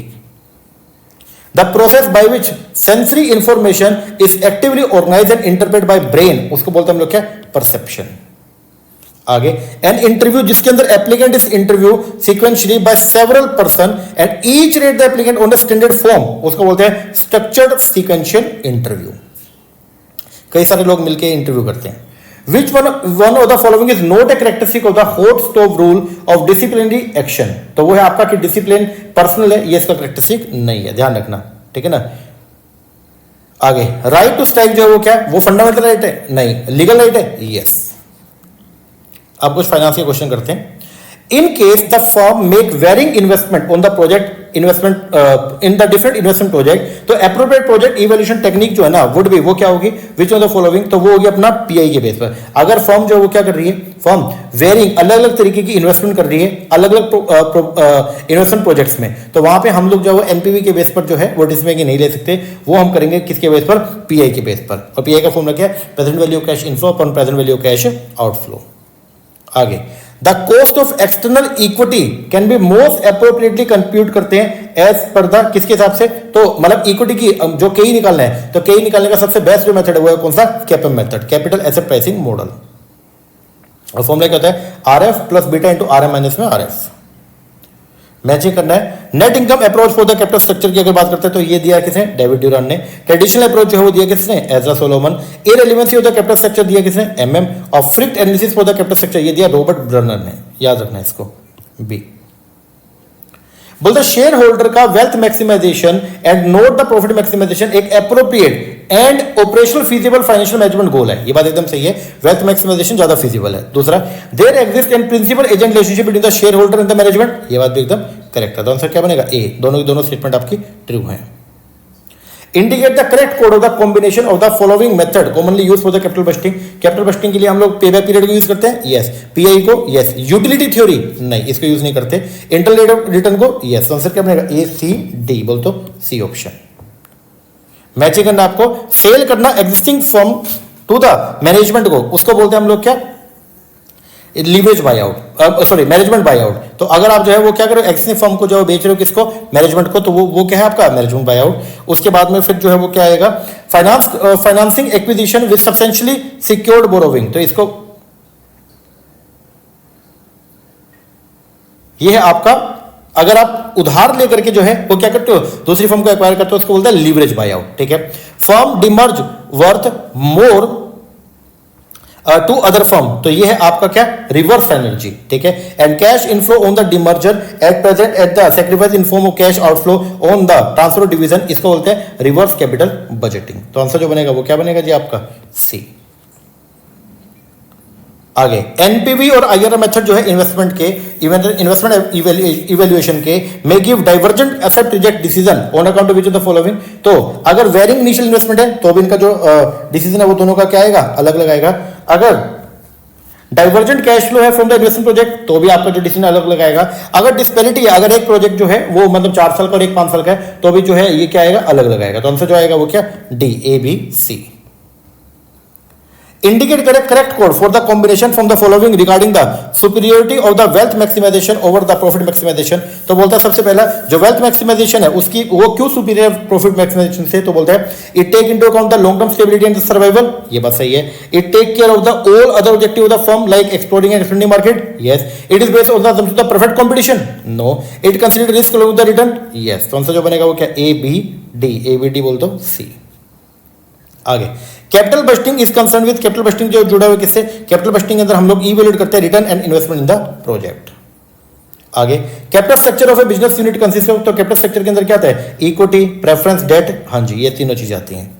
The process by which sensory information is actively organized and interpret by brain, उसको बोलते हैं हम लोग क्या, परसेप्शन। आगे एन इंटरव्यू जिसके अंदर applicant is interview sequentially by several person and each rate the applicant on the standard form, उसको बोलते हैं स्ट्रक्चर्ड सीक्वेंशियल इंटरव्यू। कई सारे लोग मिलकर इंटरव्यू करते हैं। विच one of the following is not a characteristic of the hot stove rule of disciplinary action, तो वो है आपका कि डिसिप्लिन पर्सनल है, ये इसका कैरेक्टरिस्टिक नहीं है, ध्यान रखना, ठीक है ना। आगे राइट टू स्ट्राइक जो है वो क्या है, वो फंडामेंटल राइट है, नहीं, लीगल राइट है, यस। अब कुछ फाइनेंस के क्वेश्चन करते हैं। In case the firm make varying investment on the project investment in the different investment project, तो अप्रोप्रिएट प्रोजेक्ट इवैल्यूएशन टेक्निक जो है ना वुड बी, वो क्या होगी, विच ऑफ द फॉलोइंग, तो वो होगी अपना पीआई के बेस पर। अगर फर्म जो है वो क्या कर रही है, फर्म वेरिंग अलग अलग तरीके की इन्वेस्टमेंट कर रही है अलग अलग इन्वेस्टमेंट प्रोजेक्ट्स में, तो वहां पे हम लोग जो है एनपीवी के बेस पर जो है वो डिसीजन मेकिंग नहीं ले सकते, वो हम करेंगे किसके बेस पर, पीआई के बेस पर। और पीआई का फॉर्मूला क्या है, present value cash inflow upon present value cash outflow. आगे the cost of external equity can be most appropriately compute करते हैं एज पर द, किसके हिसाब से, तो मतलब इक्विटी की जो केई निकालना है, तो केई निकालने का सबसे बेस्ट जो मेथड है वो है कौन सा, कैपम method, capital asset pricing model. और फॉर्मूला क्या होता है, RF plus beta into RM minus में आरएफ। मैचिंग करना है। Net income approach for the capital structure की अगर बात करते हैं तो ये दिया किसने, डेविड ड्यूरान ने। ट्रेडिशनल अप्रोच जो है वो दिया किसने, Ezra Solomon. Irrelevancy of the capital structure दिया किसने, एमएम। और frict analysis for the capital structure ये दिया रॉबर्ट ब्रनर ने, याद रखना है इसको, बी। बोलते शेयर होल्डर का wealth maximization and not the profit maximization एक appropriate and operational feasible financial management goal है, ये बात एकदम सही है, वेल्थ मैक्सिमाइजेशन ज्यादा फीजिबल है। दूसरा, there exist an principal agent relationship between the share holder and the management, ये बात भी एकदम करेक्ट है। तो आंसर क्या बनेगा, ए। दोनों की दोनों स्टेटमेंट आपकी ट्रू है। Indicate the correct code of the combination of the following method commonly use for the capital budgeting. Capital budgeting के लिए हम लोग पे बैक पीरियड को यूज करते हैं, यस। पीआई को, यस। यूटिलिटी थ्योरी, नहीं, इसको यूज नहीं करते। इंटरनल रेट ऑफ रिटर्न को, यस। आंसर क्या बनेगा, ए सी डी, बोल तो सी ऑप्शन। मैचिंग करना आपको, सेल करना existing firm to the management को, उसको बोलते हैं हम लोग क्या, leverage buy out, sorry management buy out. तो अगर आप जो है वो क्या करो, एक्सिस्टिंग फर्म को जो बेच रहे हो किसको, मैनेजमेंट को, तो वो क्या है आपका मैनेजमेंट बाय आउट। उसके बाद में फिर जो है वो क्या आएगा, financing acquisition with substantially secured borrowing, तो इसको ये है आपका, अगर आप उधार लेकर के जो है वो क्या करते हो, दूसरी फर्म को एक्वायर करते हो, उसको बोलते हैं लीवरेज बाय आउट, ठीक है। Firm demerge worth more to other firm, तो ये है आपका क्या, रिवर्स एनर्जी, ठीक है। And cash inflow on the demerger at present at the sacrifice in form of cash outflow on the transfer division, इसको बोलते हैं रिवर्स कैपिटल बजटिंग। तो आंसर जो बनेगा वो क्या बनेगा जी आपका, सी। आगे एनपीवी और आईआरआर मेथड जो है इन्वेस्टमेंट के इन्वेस्टमेंट इवैल्यूएशन के may give divergent asset reject decision on account of which of the following. तो अगर वेरिंग इनिशियल इन्वेस्टमेंट है तो अब इनका जो डिसीजन है वो दोनों का क्या आएगा, अलग अलग आएगा। अगर डाइवर्जेंट कैश फ्लो है फ्रॉम द इन्वेस्टमेंट प्रोजेक्ट, तो भी आपका जो डिसीजन अलग अलग आएगा। अगर डिस्पेरिटी है, अगर एक प्रोजेक्ट जो है वो मतलब 4 साल का और एक 5 साल का है, तो भी जो है ये क्या आएगा, अलग अलग आएगा। तो आंसर जो आएगा वो क्या, D, A, B, C. Indicate correct code for the combination from the following regarding the superiority of the wealth maximization over the profit maximization। तो बोलता है सबसे पहला जो wealth maximization है उसकी वो क्यों superior profit maximization से, तो बोलता है it take into account the long term stability and the survival, ये बात सही है। it take care of the all other objective of the firm like exploring and expanding market, yes। it is based on the assumption of the perfect competition, no। it consider risk along with the return, yes। तो आंसर जो बनेगा वो क्या, ए, बी, डी, ए, बी, डी बोल दो, सी। आगे capital budgeting is concern with, capital budgeting जो जुड़ा हुआ किससे, कैपिटल बस्टिंग के अंदर हम लोग इवैल्यूएट करते हैं return and investment in the project. आगे capital structure of a business unit consist of, तो कैपिटल स्ट्रक्चर के अंदर क्या आता है, इक्विटी, प्रेफरेंस, डेट, हाँ जी ये तीनों चीजें आती हैं।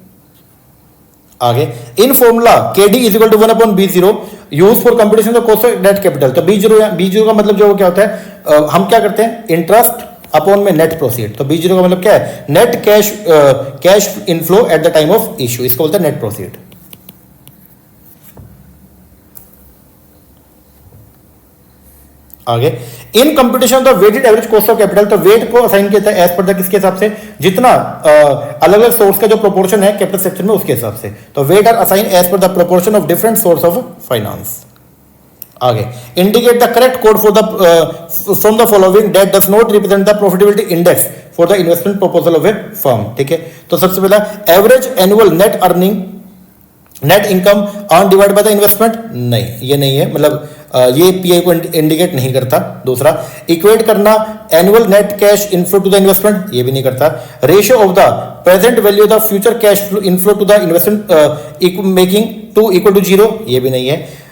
आगे इन फॉर्मूला के D is equal to 1/B0 use for computation of cost of debt capital, तो B0 का मतलब जो क्या होता है, हम क्या करते हैं, इंटरेस्ट अपॉन में नेट प्रोसीड, तो B0 का मतलब क्या है, net cash inflow at the time of issue, इसको बोलते हैं नेट प्रोसीड। आगे in computation the weighted average cost of capital, तो वेट को असाइन किया है एज पर द किसके हिसाब से, जितना अलग अलग सोर्स का जो प्रोपोर्शन है कैपिटल स्ट्रक्चर में उसके हिसाब से, तो weight are assign as per the proportion of different source of finance. आगे indicate the correct code for the from the following that does not represent the profitability index for the investment proposal of a firm, ठीक है। तो सबसे पहला average annual net earning, net income earn divide by the investment, नहीं ये नहीं है, मतलब ये पीआई को इंडिकेट नहीं करता। दूसरा इक्वेट करना annual net cash inflow to the investment, ये भी नहीं करता। Ratio of the present value of the future cash inflow to the investment making to equal to 0, ये भी नहीं है।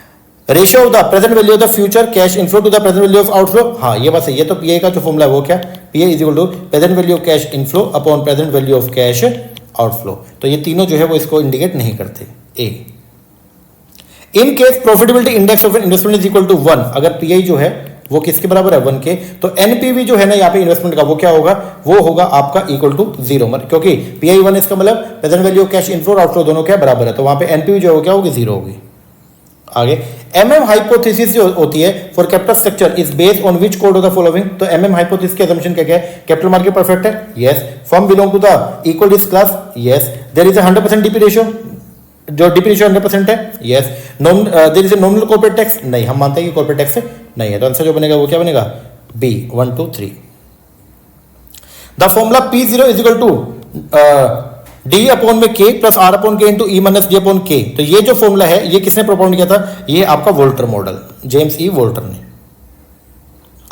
Ratio of the present value of the future cash inflow to the present value of outflow, हाँ ये बात सही है। तो पीआई का जो फॉर्मूला है वो क्या, PI is equal to present value of cash inflow upon present value of cash outflow, तो ये तीनों जो है वो इसको इंडिकेट नहीं करते। A in case profitability index of investment is equal to 1, अगर पीआई जो है वो किसके बराबर है, 1 के, तो एनपीवी जो है ना यहाँ पे इन्वेस्टमेंट का वो क्या होगा, वो होगा आपका इक्वल टू 0, क्योंकि पीआई 1 इसका मतलब present value of cash inflow और आउटफ्लो दोनों क्या बराबर है, तो वहां पे एनपीवी जो है क्या होगी, 0 होगी। आगे एमएम हाइपोथेसिस जो होती है for capital structure is based on which code of the following, तो एमएम हाइपोथेसिस की असम्पशन क्या है, कैपिटल मार्केट परफेक्ट है, yes. Firm belong to the equal risk class, yes. There is a 100% DP ratio, जो डीपी रेशियो 100% है, yes. There is a nominal corporate tax, नहीं हम मानते हैं कि कॉर्पोरेट टैक्स नहीं है, तो आंसर जो बनेगा वो क्या बनेगा, B 1 2 3। The formula P0 is equal to D upon में K plus R upon K into E minus D upon K, तो ये जो फॉर्मूला है ये किसने प्रोपाउंड किया था, ये आपका Walter model, James E Walter ने।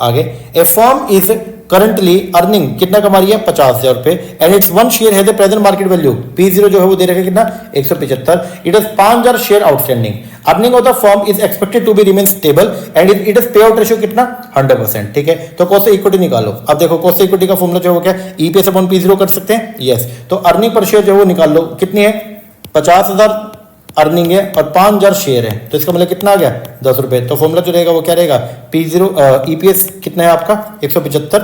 आगे a firm is currently earning, कितना कमा रही है, 50,000 रुपए, एंड इट्स 1 शेयर है the present market value, P0 जो है वो दे रखा है कितना, 175, it is 5,000 share outstanding, earning of the firm is expected to be remain stable and it is pay out ratio कितना, 100%, ठीक है। तो कॉस्ट इक्विटी निकालो, अब देखो कॉस्ट इक्विटी का फॉर्मूला जो हो क्या, ईपीएस अपॉन P0 कर सकते हैं, यस। तो अर्निंग पर शेयर जो है वो निकाल लो, कितनी है, 50,000 अर्निंग है और 5,000 शेयर है, तो इसका मतलब कितना आ गया, 10 रुपए। तो फॉर्मूला जो रहेगा वो क्या रहेगा, P0 ईपीएस कितना है आपका 175,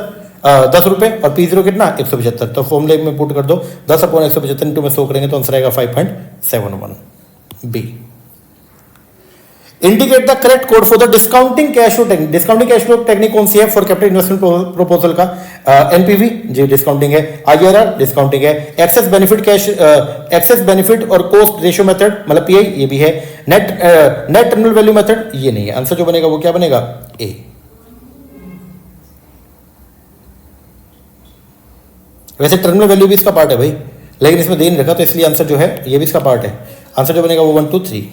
10 रुपए, और P0 कितना 175, तो फॉर्मूले में पुट कर दो 10 अपॉन 175 इंटू में 100 करेंगे तो आंसर आएगा 5.71। B indicate the correct code for the discounting cash flow technique, discounting cash flow technique कौन सी है फॉर कैपिटल इन्वेस्टमेंट प्रपोजल का, एनपीवी जी डिस्काउंटिंग है, आईआरआर डिस्काउंटिंग है, excess benefit cash, excess benefit और कॉस्ट रेशियो मेथड मतलब पीआई ये भी है, नेट टर्मिनल वैल्यू मेथड ये नहीं है, आंसर जो बनेगा वो क्या बनेगा, ए। वैसे टर्मिनल वैल्यू भी इसका पार्ट है भाई, लेकिन इसमें दे नहीं रखा तो इसलिए आंसर जो है ये भी इसका पार्ट है, आंसर जो बनेगा वो 1 2 3।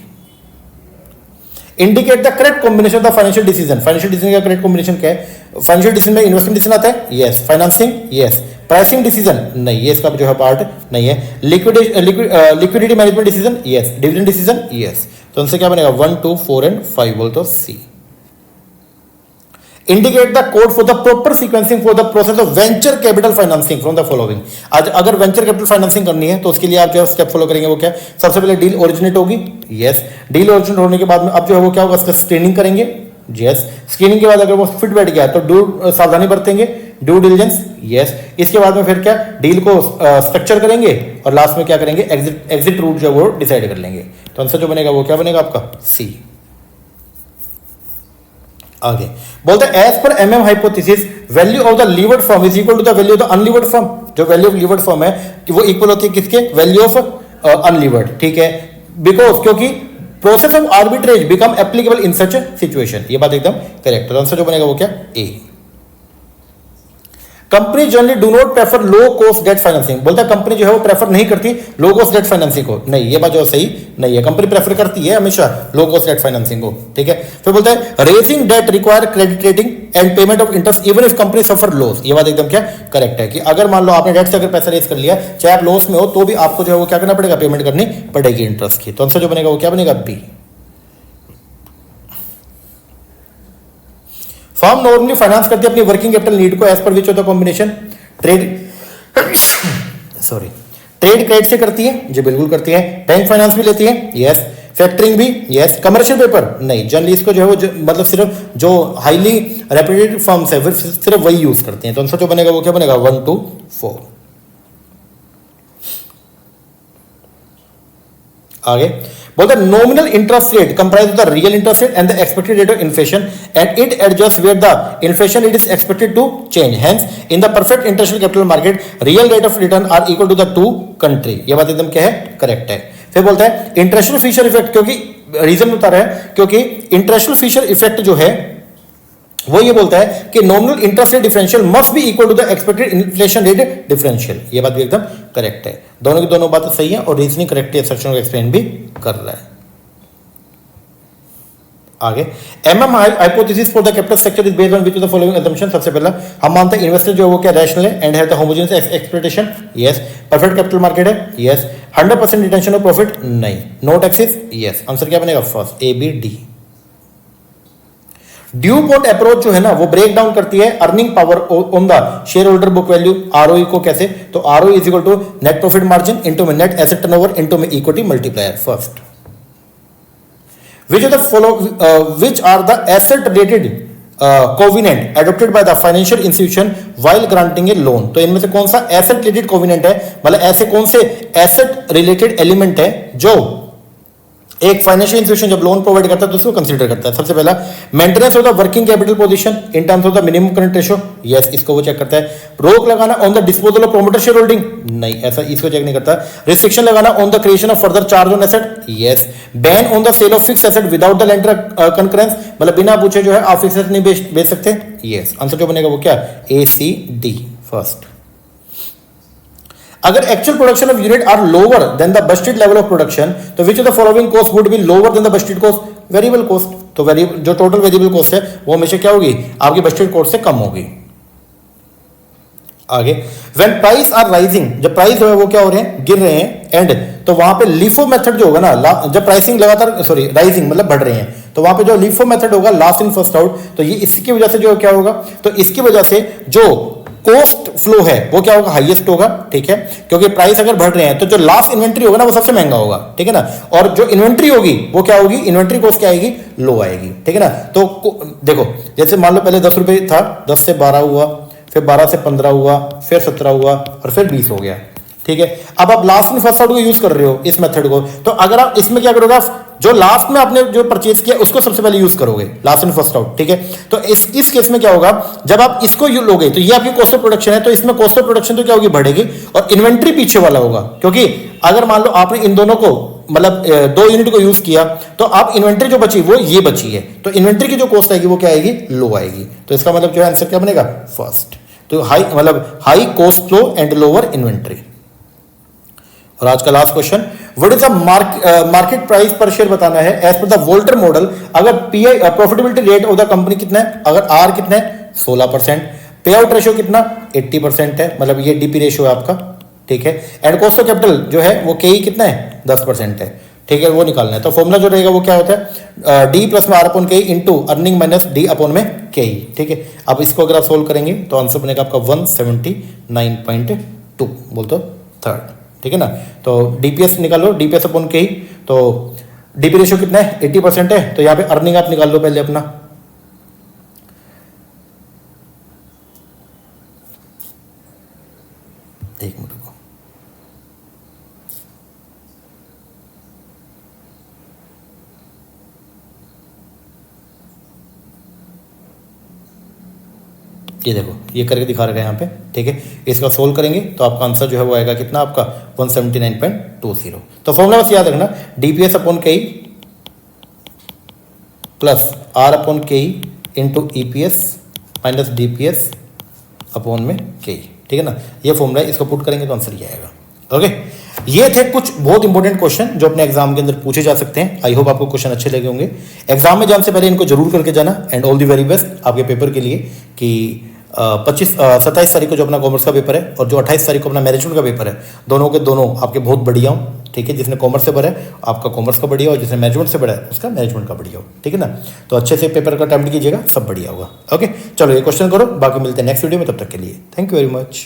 Indicate the correct combination of the financial decision, financial decision का करेक्ट कॉम्बिनेशन क्या है, फाइनेंशियल डिसीजन में इन्वेस्टमेंट डिसीजन आता है, yes. Financing, yes. Pricing decision नहीं, ये इसका जो है पार्ट नहीं है। Liquidity management decision, yes. Dividend decision, yes. तो उनसे क्या बनेगा 1 2 4 एंड 5 बोल तो C. Indicate the code for the proper sequencing for the process of venture capital financing from the following. आज अगर वेंचर कैपिटल फाइनेंसिंग करनी है तो उसके लिए आप जो है स्टेप फॉलो करेंगे वो क्या, सबसे पहले डील ओरिजिनेट होगी, यस। डील ओरिजिनेट होने के बाद में अब जो है वो क्या होगा, उसका स्क्रीनिंग करेंगे, यस। स्क्रीनिंग के बाद अगर वो फिट बैठ गया तो ड्यू सावधानी बरतेंगे, ड्यू डिलिजेंस, यस। इसके बाद में फिर क्या, डील को स्ट्रक्चर करेंगे और लास्ट में क्या करेंगे, एग्जिट रूट जो है वो डिसाइड कर लेंगे। तो आंसर जो बनेगा वो क्या बनेगा आपका, सी। आगे बोलते हैं as per MM hypothesis value of the levered firm is equal to the value of the unlevered firm. जो वैल्यू ऑफ लीवर्ड फॉर्म है कि वो इक्वल होती है किसके, वैल्यू ऑफ अनलीवर्ड, ठीक है। बिकॉज क्योंकि process of arbitrage become applicable in such situation, ये बात एकदम करेक्ट है। आंसर जो बनेगा वो क्या, A. Company generally do not prefer low cost debt financing. बोलता है कंपनी जो है वो प्रेफर नहीं करती लो कॉस्ट डेट फाइनेंसिंग को, नहीं ये बात जो सही नहीं है। कंपनी प्रेफर करती है हमेशा लो कॉस्ट डेट फाइनेंसिंग को, ठीक है। फिर बोलता है raising debt require credit rating and payment of interest even if company suffer loss. ये बात एकदम क्या करेक्ट है कि अगर मान लो आपने डेट से अगर पैसा रेज कर लिया, चाहे आप लॉस में हो तो भी आपको जो है वो क्या करना पड़ेगा, पेमेंट करनी पड़ेगी इंटरेस्ट की। तो आंसर जो बनेगा वो क्या बनेगा, बी। फर्म नॉर्मली फाइनेंस करती है अपनी वर्किंग कैपिटल नीड को as per which of the combination, trade sorry trade credit से करती है, जी बिल्कुल करती है। बैंक फाइनेंस भी लेती है, यस। फैक्टरिंग भी, यस। कमर्शियल पेपर नहीं, जनरली इसको जो है वो मतलब सिर्फ जो हाईली रेप्यूटेड फर्म्स है सिर्फ वही यूज करते हैं। तो आंसर जो बनेगा वो क्या बनेगा, 1 2 4। आगे बोलते हैं nominal interest rate comprise of the real interest rate and the expected rate of inflation and it adjust where the inflation rate is expected to change. Hence in the perfect international capital market real rate of return are equal to the two country. ये बात एकदम क्या है, करेक्ट है। फिर बोलता है इंटरनेशनल फिशर इफेक्ट, क्योंकि रीजन बता रहा है क्योंकि इंटरनेशनल फिशर इफेक्ट जो है वो ये बोलता है कि nominal interest rate differential must be equal to the expected inflation rate differential. ये बात भी एकदम करेक्ट है। दोनों की दोनों बातें सही है और रीजनिंग करेक्ट है, सेक्शन को एक्सप्लेन भी कर रहा है। आगे MM hypothesis for the capital structure is based on which of the following assumption. सबसे पहला हम मानते हैं इन्वेस्टर जो है वो क्या रैशनल है and have the homogeneous expectation, yes. Perfect capital market है, यस। 100% रिटेंशन ऑफ प्रॉफिट, नहीं। No taxes, yes. आंसर क्या बनेगा, first, A B D. DuPont approach जो है ना वो ब्रेक डाउन करती है earning power on the share holder book value, ROE को कैसे, तो ROE is equal to net profit margin into में नेट एसेट टर्नओवर इनटू में equity multiplier, first. which of the follow which are the asset related covenant adopted by the financial institution while granting a loan। तो इनमें से कौन सा एसेट रिलेटेड कोविनेंट है, मतलब ऐसे कौन से एसेट रिलेटेड एलिमेंट है जो एक फाइनेंशियल इंस्टीट्यूशन जब लोन प्रोवाइड करता है तो उसको कंसीडर करता है। सबसे पहला maintenance of the working capital position in terms of the minimum current ratio, yes इसको वो चेक करता है। रोक लगाना on the disposal of promoter share holding, नहीं ऐसा इसको चेक नहीं करता। रिस्ट्रिक्शन लगाना on the creation of further charge on asset, yes. Ban on the sale of fix asset without the lender concurrence, मतलब बिना पूछे जो है आप एसेट नहीं बेच सकते, यस। आंसर जो बनेगा वो क्या, ए सी डी, फर्स्ट। अगर actual production of unit are lower than the budgeted level of production तो which of the following cost would be lower than the budgeted cost, variable cost. तो वेरिएबल जो टोटल वेरिएबल कॉस्ट है वो हमेशा क्या होगी, आपकी बजटेड कॉस्ट से कम होगी। आगे व्हेन प्राइस आर राइजिंग, जब प्राइस जो है वो क्या हो रहे हैं, गिर रहे हैं, एंड तो वहां पे लिफो मेथड जो होगा ना, जब प्राइसिंग लगातार सॉरी राइजिंग मतलब बढ़ रहे हैं तो वहां पे जो लिफो मेथड होगा लास्ट इन फर्स्ट आउट, तो ये इसकी वजह से जो क्या होगा, तो इसकी वजह से जो कॉस्ट फ्लो है वो क्या होगा, हाईएस्ट होगा, ठीक है। क्योंकि प्राइस अगर बढ़ रहे हैं तो जो लास्ट इन्वेंट्री होगा ना वो सबसे महंगा होगा, ठीक है ना। और जो इन्वेंट्री होगी वो क्या होगी, इन्वेंट्री कॉस्ट क्या आएगी, लो आएगी, ठीक है ना। तो देखो जैसे मान लो पहले 10 रुपए था, 10 से 12 हुआ, फिर 12 से 15 हुआ, फिर 17 हुआ और फिर 20 हो गया, ठीक है। अब आप लास्ट इन फर्स्ट आउट को यूज कर रहे हो इस मेथड को, तो अगर आप इसमें क्या करोगे, आप जो लास्ट में आपने जो परचेज किया उसको सबसे पहले यूज करोगे, लास्ट इन फर्स्ट आउट, ठीक है। तो इस केस में क्या होगा, जब आप इसको लोगे तो ये आपकी कॉस्ट ऑफ प्रोडक्शन है, तो इसमें कॉस्ट ऑफ प्रोडक्शन तो क्या होगी, बढ़ेगी, और इन्वेंट्री पीछे वाला होगा। क्योंकि अगर मान लो आपने इन दोनों को मतलब 2 यूनिट को यूज किया तो आप इन्वेंट्री जो बची वो ये बची है, तो इन्वेंट्री की जो कॉस्ट आएगी वो क्या आएगी, लो आएगी। तो इसका मतलब जो है आंसर क्या बनेगा, फर्स्ट। तो हाई मतलब high cost flow and lower inventory. और आज का last question, what is the market price per share बताना है as per the Walter model. अगर PI profitability rate of the company कितना है, अगर आर कितना है 16%, पे आउट रेशियो कितना 80% है, मतलब ये डीपी रेशियो है आपका, ठीक है। एंड कॉस्ट ऑफ कैपिटल जो है वो के कितना है 10% है, ठीक है, वो निकालना है। तो फॉर्मूला जो रहेगा वो क्या होता है, डी प्लस में are upon K into earning minus D upon में के, ठीक है। अब इसको अगर आप सोल्व करेंगे तो आंसर बनेगा आपका 179.2, बोल तो थर्ड, ठीक है ना। तो डीपीएस निकालो, डीपीएस अपॉन के, तो डीपी रेशियो कितना है 80% है, तो यहां पे अर्निंग आप निकाल लो पहले अपना, एक मिनट को, ये देखो ये करके दिखा रखा है यहाँ पे, ठीक है। इसका सोल्व करेंगे तो आपका आंसर जो है वो आएगा कितना आपका 179.20। तो फॉर्मूला बस याद रखना, डीपीएस अपॉन के plus R upon K into EPS minus DPS upon में के, ठीक है ना। ये फॉर्मूला है, इसको पुट करेंगे तो आंसर ये आएगा। ओके, ये थे कुछ बहुत इंपॉर्टेंट क्वेश्चन जो अपने एग्जाम के अंदर पूछे जा सकते हैं। आई होप आपको क्वेश्चन अच्छे लगे होंगे। एग्जाम में जाने से पहले इनको जरूर करके जाना and all the very best आपके पेपर के लिए कि 27 तारीख को जो अपना कॉमर्स का पेपर है और जो 28 तारीख को अपना मैनेजमेंट का पेपर है, दोनों के दोनों आपके बहुत बढ़िया हो, ठीक है। जिसने कॉमर्स से पढ़ा है आपका कॉमर्स का बढ़िया हो, जिसने मैनेजमेंट से पढ़ा है उसका मैनेजमेंट का बढ़िया हो, ठीक है ना। तो अच्छे से पेपर का अटेम्प्ट कीजिएगा, सब बढ़िया होगा। ओके, चलो ये क्वेश्चन करो, बाकी मिलते हैं नेक्स्ट वीडियो में, तब तक के लिए थैंक यू वेरी मच।